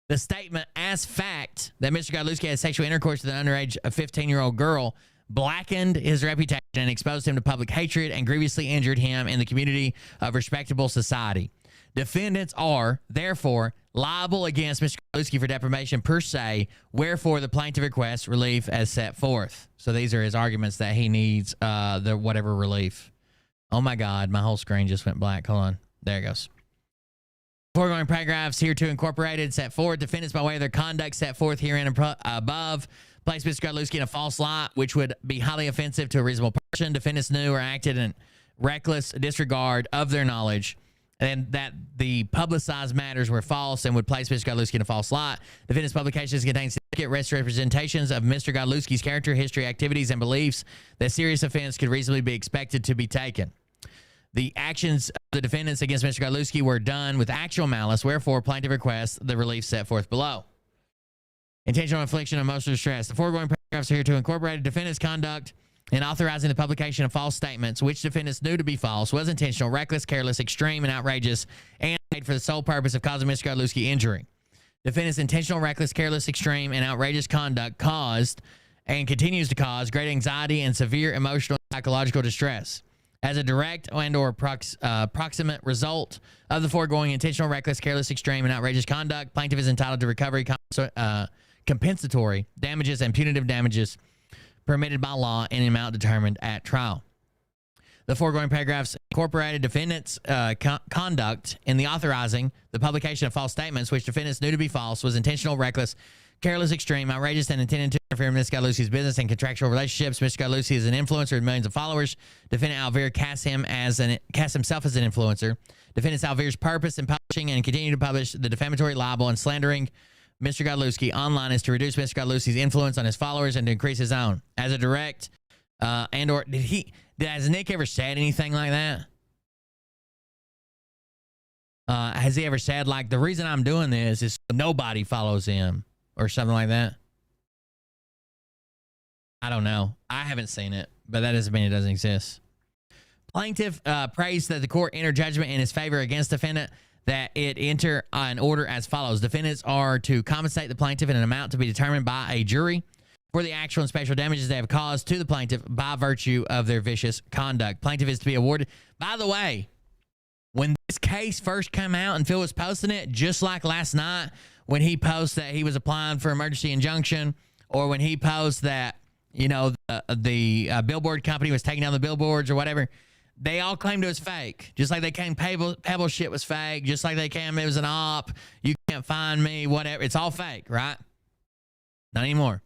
The statement as fact that Mr. Godlewski had sexual intercourse with an underage 15-year-old girl blackened his reputation and exposed him to public hatred and grievously injured him in the community of respectable society. Defendants are, therefore, liable against Mr. Garlowski for defamation per se, wherefore the plaintiff requests relief as set forth. So these are his arguments that he needs the whatever relief. Oh my God, my whole screen just went black. Hold on. There it goes. Foregoing paragraphs hereto incorporated set forth. Defendants by way of their conduct set forth herein above place Mr. Garlowski in a false light, which would be highly offensive to a reasonable person. Defendants knew or acted in reckless disregard of their knowledge and that the publicized matters were false and would place Mr. Garlowski in a false light. Defendant's publications contain significant representations of Mr. Garlowski's character, history, activities, and beliefs that serious offense could reasonably be expected to be taken. The actions of the defendants against Mr. Garlowski were done with actual malice, wherefore plaintiff requests the relief set forth below. Intentional infliction of emotional distress. The foregoing paragraphs are here to incorporate defendant's conduct in authorizing the publication of false statements, which defendants knew to be false, was intentional, reckless, careless, extreme, and outrageous, and made for the sole purpose of causing Mr. Garlowski injury. Defendant's intentional, reckless, careless, extreme, and outrageous conduct caused and continues to cause great anxiety and severe emotional and psychological distress. As a direct and or proximate result of the foregoing intentional, reckless, careless, extreme, and outrageous conduct, plaintiff is entitled to recovery compensatory damages and punitive damages permitted by law in an amount determined at trial. The foregoing paragraphs incorporated defendants' conduct in the authorizing the publication of false statements, which defendants knew to be false, was intentional, reckless, careless, extreme, outrageous, and intended to interfere in Mr. Garlowski's business and contractual relationships. Mr. Garlowski is an influencer with millions of followers. Defendant Alvear casts himself as an influencer. Defendant Alvear's purpose in publishing and continue to publish the defamatory, libel, and slandering Mr. Garlowski online is to reduce Mr. Garlowski's influence on his followers and to increase his own. As a direct and or has Nick ever said anything like that? Has he ever said like the reason I'm doing this is so nobody follows him or something like that? I don't know. I haven't seen it, but that doesn't mean it doesn't exist. Plaintiff prays that the court enter judgment in his favor against defendant, that it enter an order as follows. Defendants are to compensate the plaintiff in an amount to be determined by a jury for the actual and special damages they have caused to the plaintiff by virtue of their vicious conduct. Plaintiff is to be awarded. By the way, when this case first came out and Phil was posting it, just like last night when he posted that he was applying for emergency injunction, or when he posted that, you know, the billboard company was taking down the billboards or whatever, they all claimed it was fake. Just like they claimed Pebble shit was fake. Just like they claimed it was an op. You can't find me, whatever. It's all fake, right? Not anymore.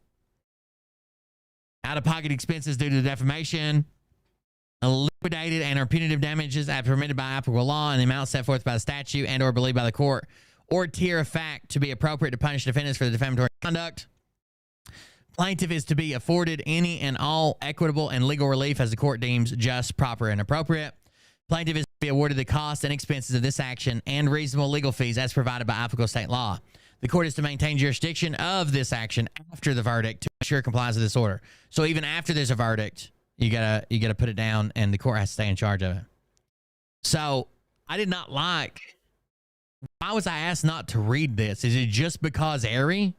Out-of-pocket expenses due to the defamation, liquidated and or punitive damages as permitted by applicable law and the amount set forth by the statute and or believed by the court or tier of fact to be appropriate to punish defendants for the defamatory conduct. Plaintiff is to be afforded any and all equitable and legal relief as the court deems just, proper, and appropriate. Plaintiff is to be awarded the costs and expenses of this action and reasonable legal fees as provided by applicable state law. The court is to maintain jurisdiction of this action after the verdict to ensure compliance with this order. So even after there's a verdict, you gotta put it down, and the court has to stay in charge of it. So I did not like. Why was I asked not to read this? Is it just because Ari?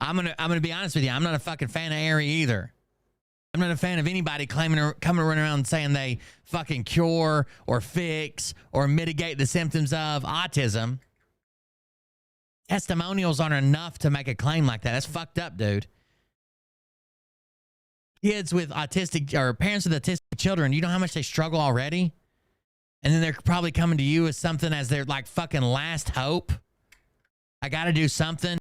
I'm gonna be honest with you. I'm not a fucking fan of Ari either. I'm not a fan of anybody coming around saying they fucking cure or fix or mitigate the symptoms of autism. Testimonials aren't enough to make a claim like that. That's fucked up, dude. Kids with autistic or parents with autistic children, you know how much they struggle already? And then they're probably coming to you as something as their like fucking last hope. I got to do something.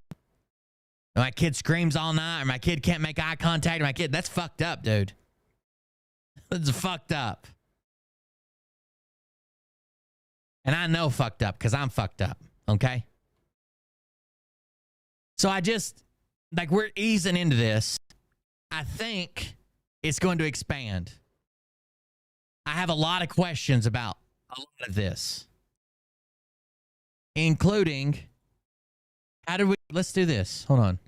My kid screams all night, or my kid can't make eye contact, or my kid, that's fucked up, dude. That's fucked up. And I know fucked up because I'm fucked up, okay? So I just, like, we're easing into this. I think it's going to expand. I have a lot of questions about a lot of this, including, how did we, let's do this. Hold on.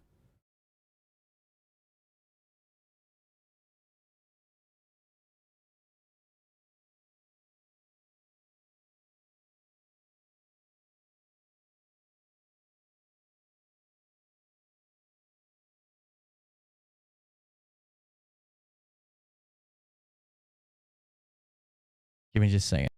Give me just a second.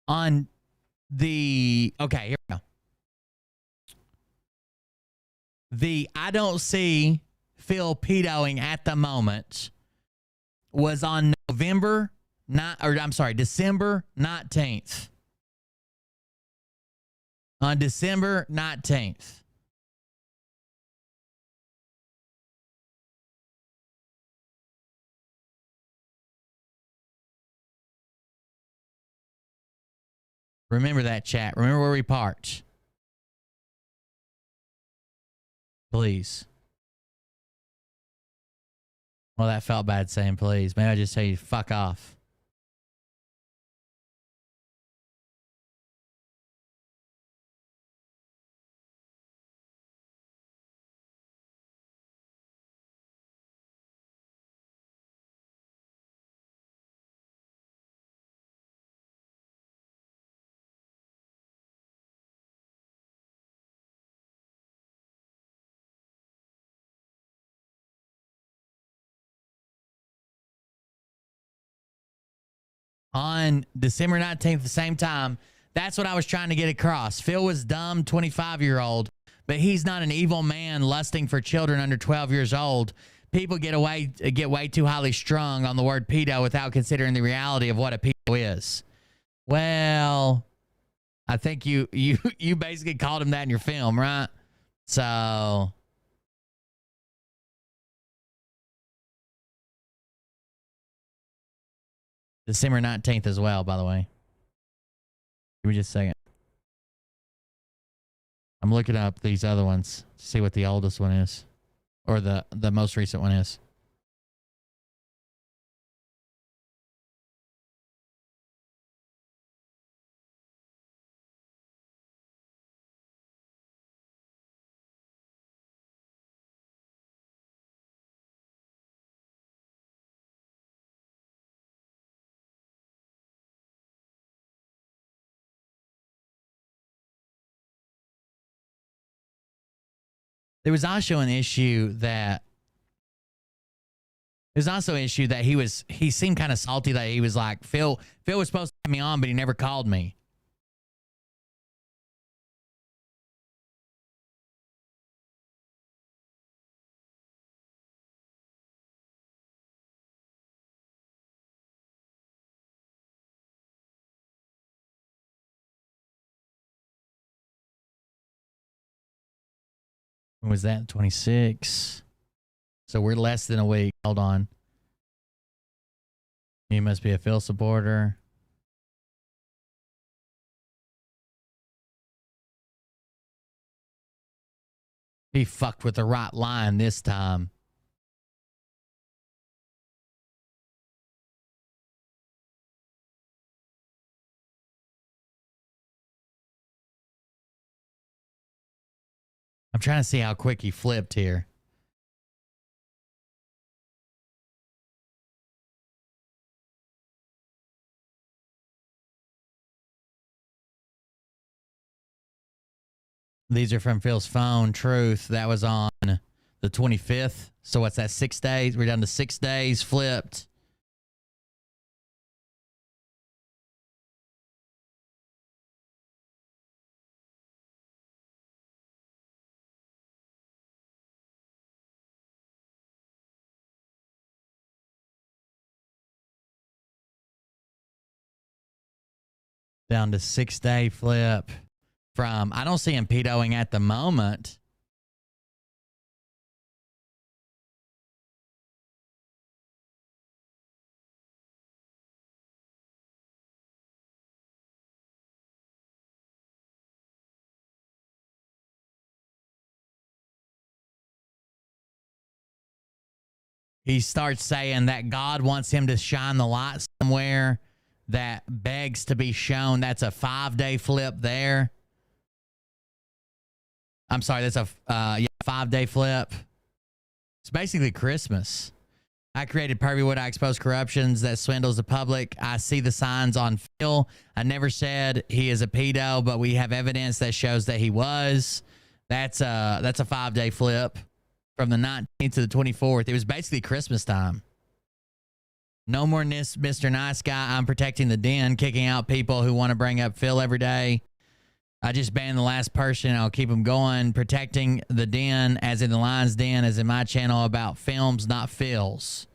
On the okay, here we go. The I don't see Phil pedoing at the moment was on December 19th. On December 19th. Remember that, chat. Remember where we parked. Please. Well, that felt bad saying please. Maybe I just say fuck off. On December 19th, the same time, that's what I was trying to get across. Phil was dumb, 25-year-old, but he's not an evil man lusting for children under 12 years old. People get way too highly strung on the word pedo without considering the reality of what a pedo is. Well, I think you basically called him that in your film, right? So December 19th as well, by the way. Give me just a second. I'm looking up these other ones to see what the oldest one is. Or the most recent one is. There was also an issue that he seemed kind of salty that he was like, Phil was supposed to have me on, but he never called me. When was that? 26. So we're less than a week. Hold on. You must be a Phil supporter. He fucked with the right line this time. I'm trying to see how quick he flipped here. These are from Phil's phone. Truth. That was on the 25th. So what's that? 6 days? We're down to 6 days. Flipped. Down to 6 day flip. From, I don't see him pedoing at the moment. He starts saying that God wants him to shine the light somewhere that begs to be shown. That's a 5 day flip there. I'm sorry, that's a 5 day flip. It's basically Christmas. I created Pervywood. I expose corruptions that swindles the public. I see the signs on Phil. I never said he is a pedo, but we have evidence that shows that he was. That's a 5 day flip from the 19th to the 24th. It was basically Christmas time. No more Mr. Nice Guy. I'm protecting the den, kicking out people who want to bring up Phil every day. I just banned the last person. I'll keep them going. Protecting the den, as in the Lion's Den, as in my channel about films, not Phil's.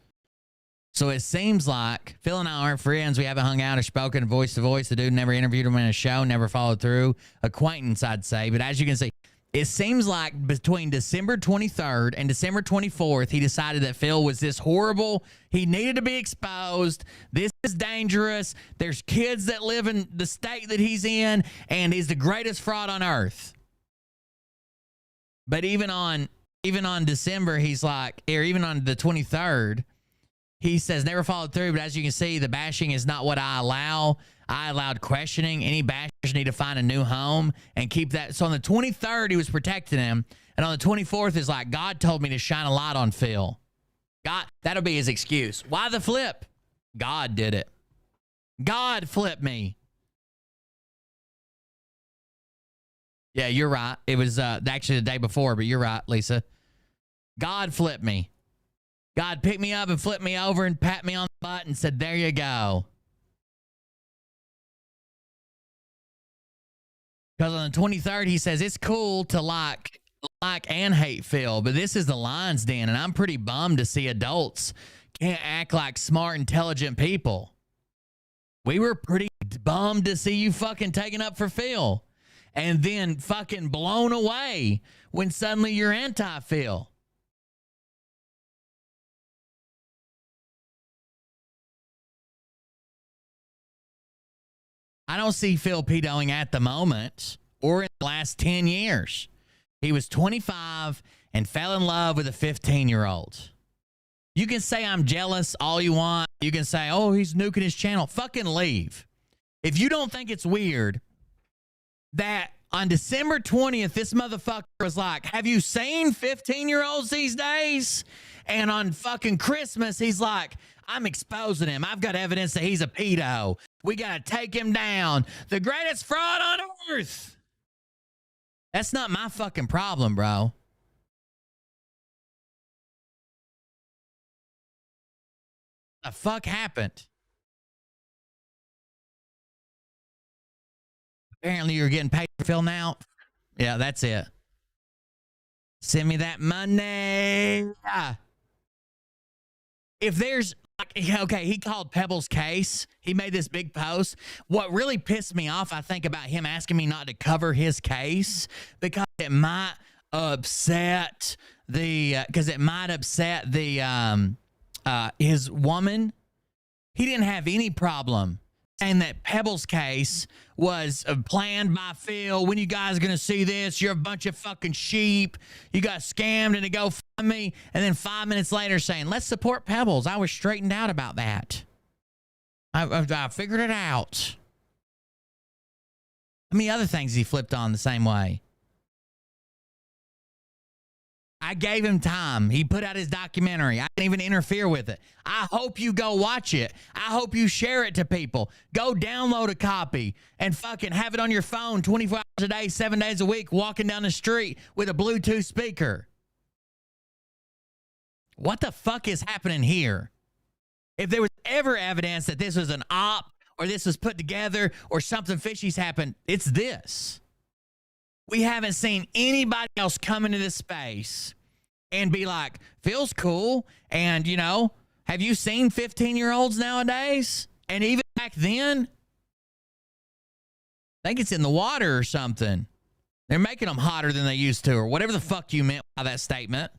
So it seems like Phil and I aren't friends. We haven't hung out or spoken voice to voice. The dude never interviewed him in a show, never followed through. Acquaintance, I'd say. But as you can see, it seems like between December 23rd and December 24th, he decided that Phil was this horrible. He needed to be exposed. This is dangerous. There's kids that live in the state that he's in, and he's the greatest fraud on earth. But even on December, he's like, or even on the 23rd, he says never followed through. But as you can see, the bashing is not what I allow. I allowed questioning. Any bashers need to find a new home and keep that. So on the 23rd, he was protecting him. And on the 24th is like, God told me to shine a light on Phil. God, that'll be his excuse. Why the flip? God did it. God flipped me. Yeah, you're right. It was actually the day before, but you're right, Lisa. God flipped me. God picked me up and flipped me over and pat me on the butt and said, there you go. Because on the 23rd, he says it's cool to like and hate Phil, but this is the Lion's Den, and I'm pretty bummed to see adults can't act like smart, intelligent people. We were pretty bummed to see you fucking taking up for Phil, and then fucking blown away when suddenly you're anti-Phil. I don't see Phil pedoing at the moment or in the last 10 years. He was 25 and fell in love with a 15-year-old. You can say I'm jealous all you want. You can say, oh, he's nuking his channel. Fucking leave. If you don't think it's weird that on December 20th, this motherfucker was like, have you seen 15-year-olds these days? And on fucking Christmas, he's like, I'm exposing him. I've got evidence that he's a pedo. We got to take him down. The greatest fraud on earth. That's not my fucking problem, bro. The fuck happened? Apparently you're getting paid for Phil now. Yeah, that's it. Send me that money. If there's, okay, he called Pebble's case. He made this big post. What really pissed me off, I think, about him asking me not to cover his case, because it might upset the, his woman. He didn't have any problem saying that Pebble's case was planned by Phil. When you guys are going to see this? You're a bunch of fucking sheep. You got scammed into GoFundMe. And then 5 minutes later saying, let's support Pebbles. I was straightened out about that. I figured it out. How many other things he flipped on the same way? I gave him time. He put out his documentary. I didn't even interfere with it. I hope you go watch it. I hope you share it to people. Go download a copy and fucking have it on your phone 24 hours a day, 7 days a week, walking down the street with a Bluetooth speaker. What the fuck is happening here? If there was ever evidence that this was an op or this was put together or something fishy's happened, it's this. We haven't seen anybody else come into this space and be like, Phil's cool. And, you know, have you seen 15-year-olds nowadays? And even back then, I think it's in the water or something. They're making them hotter than they used to, or whatever the fuck you meant by that statement.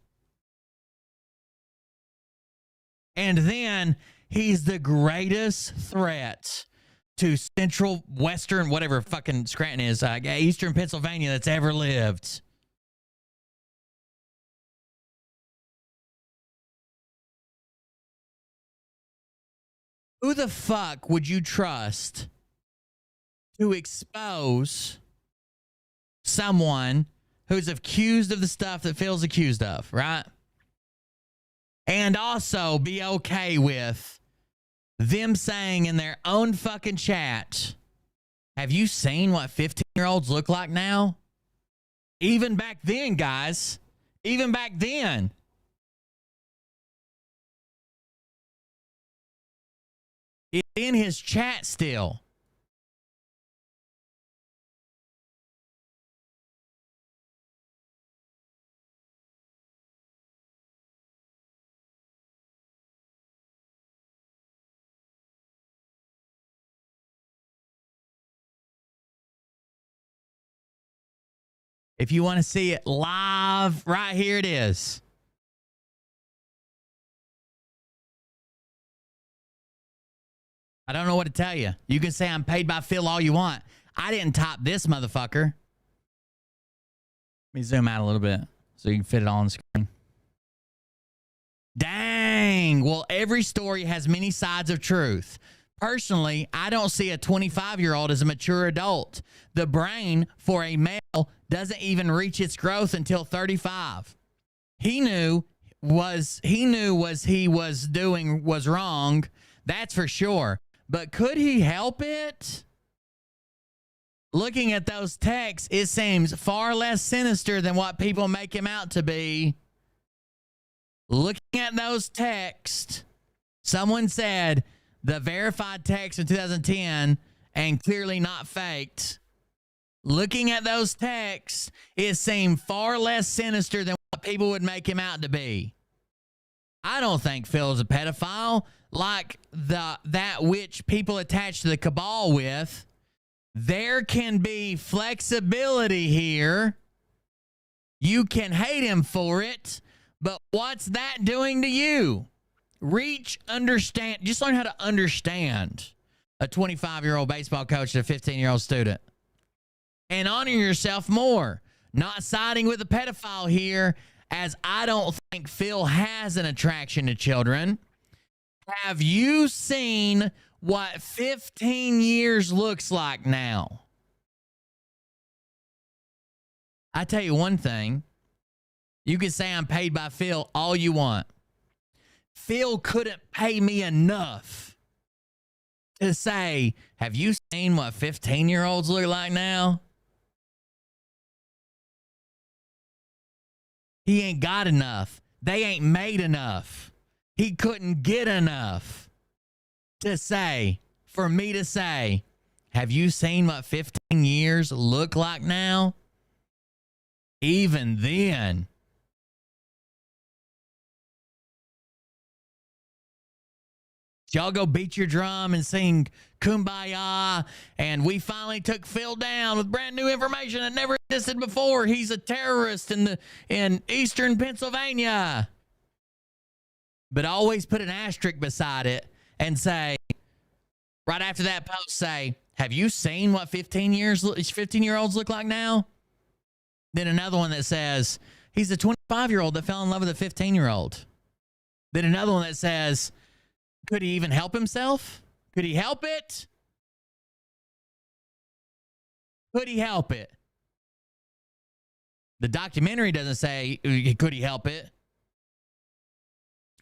And then he's the greatest threat to central, western, whatever fucking Scranton is, eastern Pennsylvania that's ever lived. Who the fuck would you trust to expose someone who's accused of the stuff that Phil's accused of, right? And also be okay with them saying in their own fucking chat, have you seen what 15-year-olds look like now? Even back then, guys. Even back then. It's in his chat still. If you want to see it live, right here it is. I don't know what to tell you. You can say I'm paid by Phil all you want. I didn't type this motherfucker. Let me zoom out a little bit so you can fit it all on the screen. Dang. Well, every story has many sides of truth. Personally, I don't see a 25-year-old as a mature adult. The brain for a male doesn't even reach its growth until 35. He knew he was doing was wrong. That's for sure. But could he help it? Looking at those texts, it seems far less sinister than what people make him out to be. Looking at those texts, someone said the verified text in 2010 and clearly not faked. Looking at those texts, it seemed far less sinister than what people would make him out to be. I don't think Phil's a pedophile like that which people attach to the cabal with. There can be flexibility here. You can hate him for it, but what's that doing to you? Understand, just learn how to understand a 25-year-old baseball coach and a 15-year-old student. And honor yourself more. Not siding with a pedophile here, as I don't think Phil has an attraction to children. Have you seen what 15 years looks like now? I tell you one thing. You can say I'm paid by Phil all you want. Phil couldn't pay me enough to say, have you seen what 15-year-olds look like now? He ain't got enough. They ain't made enough. He couldn't get enough to say, for me to say, have you seen what 15 years look like now? Even then. Y'all go beat your drum and sing Kumbaya, and we finally took Phil down with brand new information that never existed before. He's a terrorist in eastern Pennsylvania. But always put an asterisk beside it and say, right after that post, say, have you seen what 15-year-olds look like now? Then another one that says, he's a 25-year-old that fell in love with a 15-year-old. Then another one that says, could he even help himself? Could he help it? Could he help it? The documentary doesn't say, could he help it?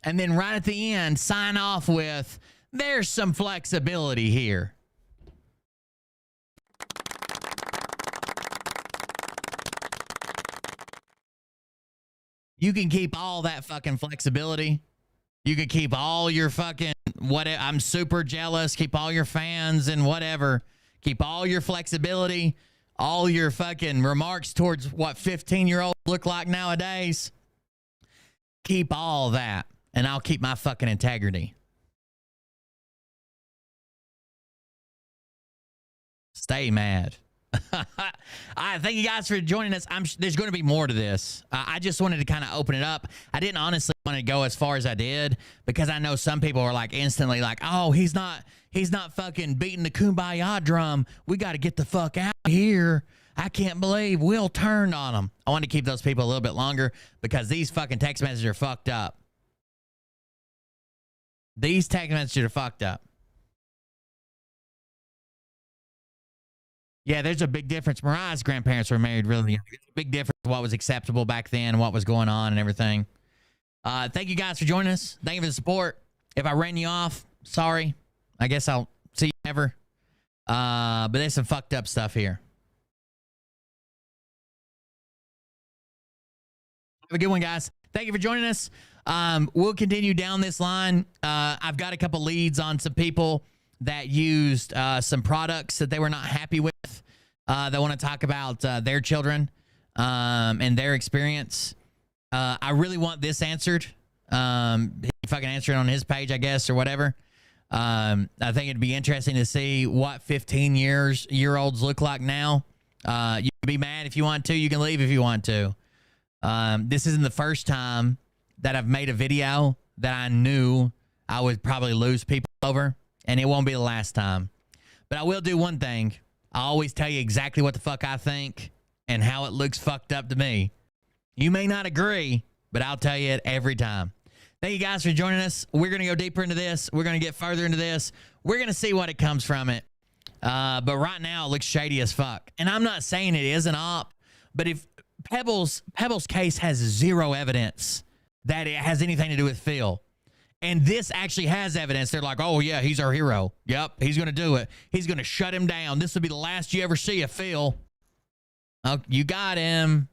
And then right at the end, sign off with, there's some flexibility here. You can keep all that fucking flexibility. You can keep all your fucking whatever. I'm super jealous. Keep all your fans and whatever. Keep all your flexibility, all your fucking remarks towards what 15-year-olds look like nowadays. Keep all that, and I'll keep my fucking integrity. Stay mad. I thank you guys for joining us. There's going to be more to this. I just wanted to kind of open it up. I didn't honestly want to go as far as I did because I know some people are like instantly like, oh, he's not fucking beating the Kumbaya drum. We got to get the fuck out of here. I can't believe Will turned on him. I want to keep those people a little bit longer because these fucking text messages are fucked up. These text messages are fucked up. Yeah, there's a big difference. Mariah's grandparents were married really young. There's a big difference what was acceptable back then, what was going on and everything. Thank you guys for joining us. Thank you for the support. If I ran you off, sorry. I guess I'll see you never. But there's some fucked up stuff here. Have a good one, guys. Thank you for joining us. We'll continue down this line. I've got a couple leads on some people that used some products that they were not happy with. They want to talk about their children and their experience. I really want this answered. He fucking answer it on his page, I guess, or whatever. I think it'd be interesting to see what 15-year-olds look like now. You can be mad if you want to. You can leave if you want to. This isn't the first time that I've made a video that I knew I would probably lose people over, and it won't be the last time. But I will do one thing. I always tell you exactly what the fuck I think and how it looks fucked up to me. You may not agree, but I'll tell you it every time. Thank you guys for joining us. We're going to go deeper into this. We're going to get further into this. We're going to see what it comes from it. But right now, it looks shady as fuck. And I'm not saying it is an op, but if Pebble's case has zero evidence that it has anything to do with Phil, and this actually has evidence, they're like, oh, yeah, he's our hero. Yep, he's going to do it. He's going to shut him down. This will be the last you ever see of Phil. Oh, you got him.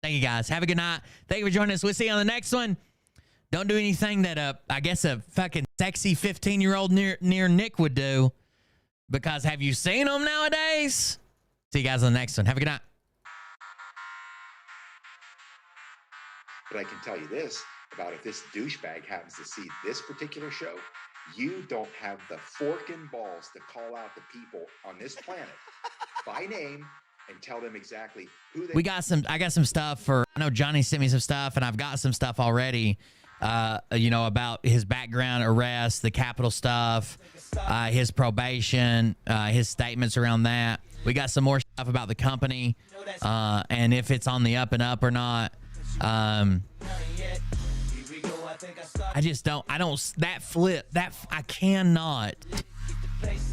Thank you, guys. Have a good night. Thank you for joining us. We'll see you on the next one. Don't do anything that I guess a fucking sexy 15-year-old near Nick would do. Because have you seen them nowadays? See you guys on the next one. Have a good night. But I can tell you this about if this douchebag happens to see this particular show, you don't have the forking balls to call out the people on this planet by name and tell them exactly who they I got some stuff for, I know Johnny sent me some stuff, and I've got some stuff already, about his background arrest, the Capitol stuff, his probation, his statements around that. We got some more stuff about the company, and if it's on the up and up or not. I cannot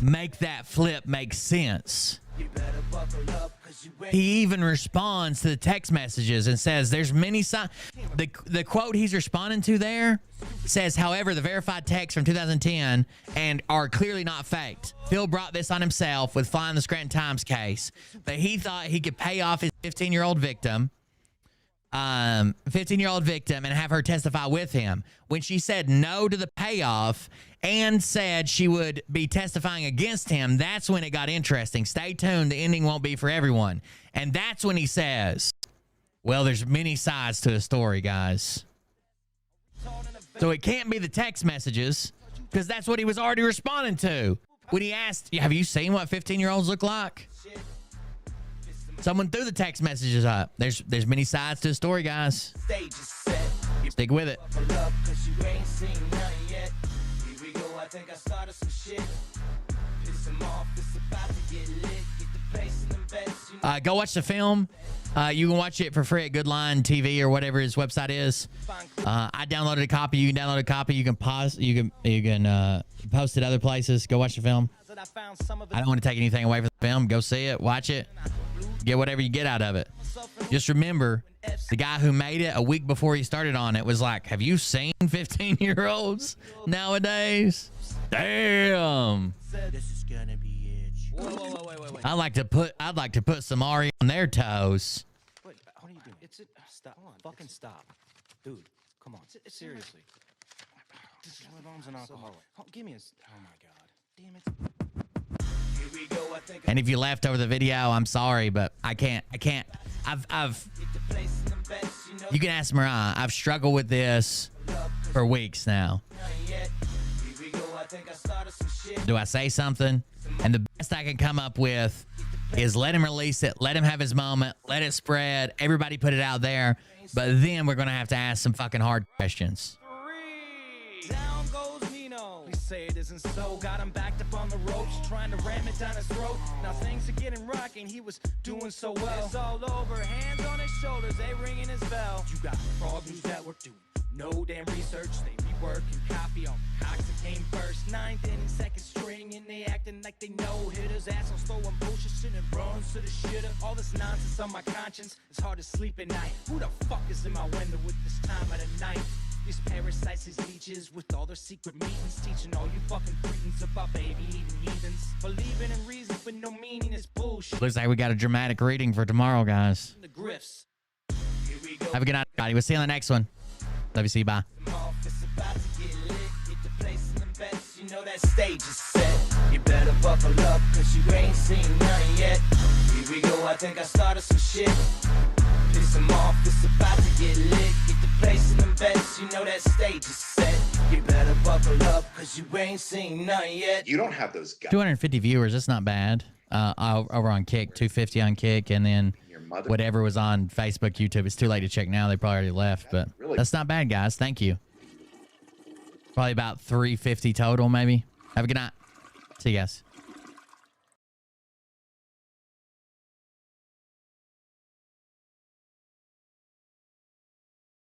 make that flip make sense. He even responds to the text messages and says there's many signs. The quote he's responding to there says, however, the verified texts from 2010 and are clearly not faked. Phil brought this on himself with flying the Scranton Times case, but he thought he could pay off his 15-year-old victim. 15-year-old victim and have her testify with him. When she said no to the payoff and said she would be testifying against him, that's when it got interesting. Stay tuned. The ending won't be for everyone. And that's when he says, well, there's many sides to the story, guys. So it can't be the text messages because that's what he was already responding to. When he asked, have you seen what 15-year-olds look like? Someone threw the text messages up. There's many sides to the story, guys. Stick with it. Go watch the film. You can watch it for free at Goodline TV or whatever his website is. I downloaded a copy. You can download a copy. You can pause. You can post it other places. Go watch the film. I don't want to take anything away from the film. Go see it. Watch it. Get whatever you get out of it. Just remember, the guy who made it a week before he started on it was like, have you seen 15-year-olds nowadays? Damn. This is gonna be it. Wait. I'd like to put some Ari on their toes. Wait, what are you doing? Stop. Fucking stop. Dude, come on. Seriously. My mom's an alcoholic. Give me a... Oh my God. Damn it. And if you laughed over the video, I'm sorry, but I can't. You can ask Mariah. I've struggled with this for weeks now. Do I say something? And the best I can come up with is let him release it, let him have his moment, let it spread, everybody put it out there, but then we're going to have to ask some fucking hard questions. Down goes Nino. Please say it isn't so. Got him backed up on the ropes, trying to ram it down his throat. Now things are getting rocking. He was doing so well. It's all over. Hands on his shoulders, they ringing his bell. You got Frog News Network doing no damn research. They rework and copy on Cox that came first. Ninth inning, second string, and they acting like they know hitters. Assholes throwing bullshit, shit and runs to the shitter. All this nonsense on my conscience. It's hard to sleep at night. Who the fuck is in my window with this time of the night? These parasites, these leeches, with all their secret meetings, teaching all you fucking cretins about baby-eating heathens. Believing in reason with no meaning is bullshit. Looks like we got a dramatic reading for tomorrow, guys. The grifts. Have a good night, everybody. We'll see you on the next one. Love you. See you. Bye. that stage is set. You better buckle up, cause you ain't seen none yet. Here we go, I think I started some shit. Piss them off, it's about to get lit. Get the place in them bets, you know that stage is set. You better buckle up, cause you ain't seen none yet. You don't have those guys. 250 viewers, that's not bad. Over on Kick, 250 on Kick, and then whatever was on Facebook, YouTube. It's too late to check now. They probably already left, but that's not bad, guys. Thank you. Probably about 350 total, maybe. Have a good night. See you guys.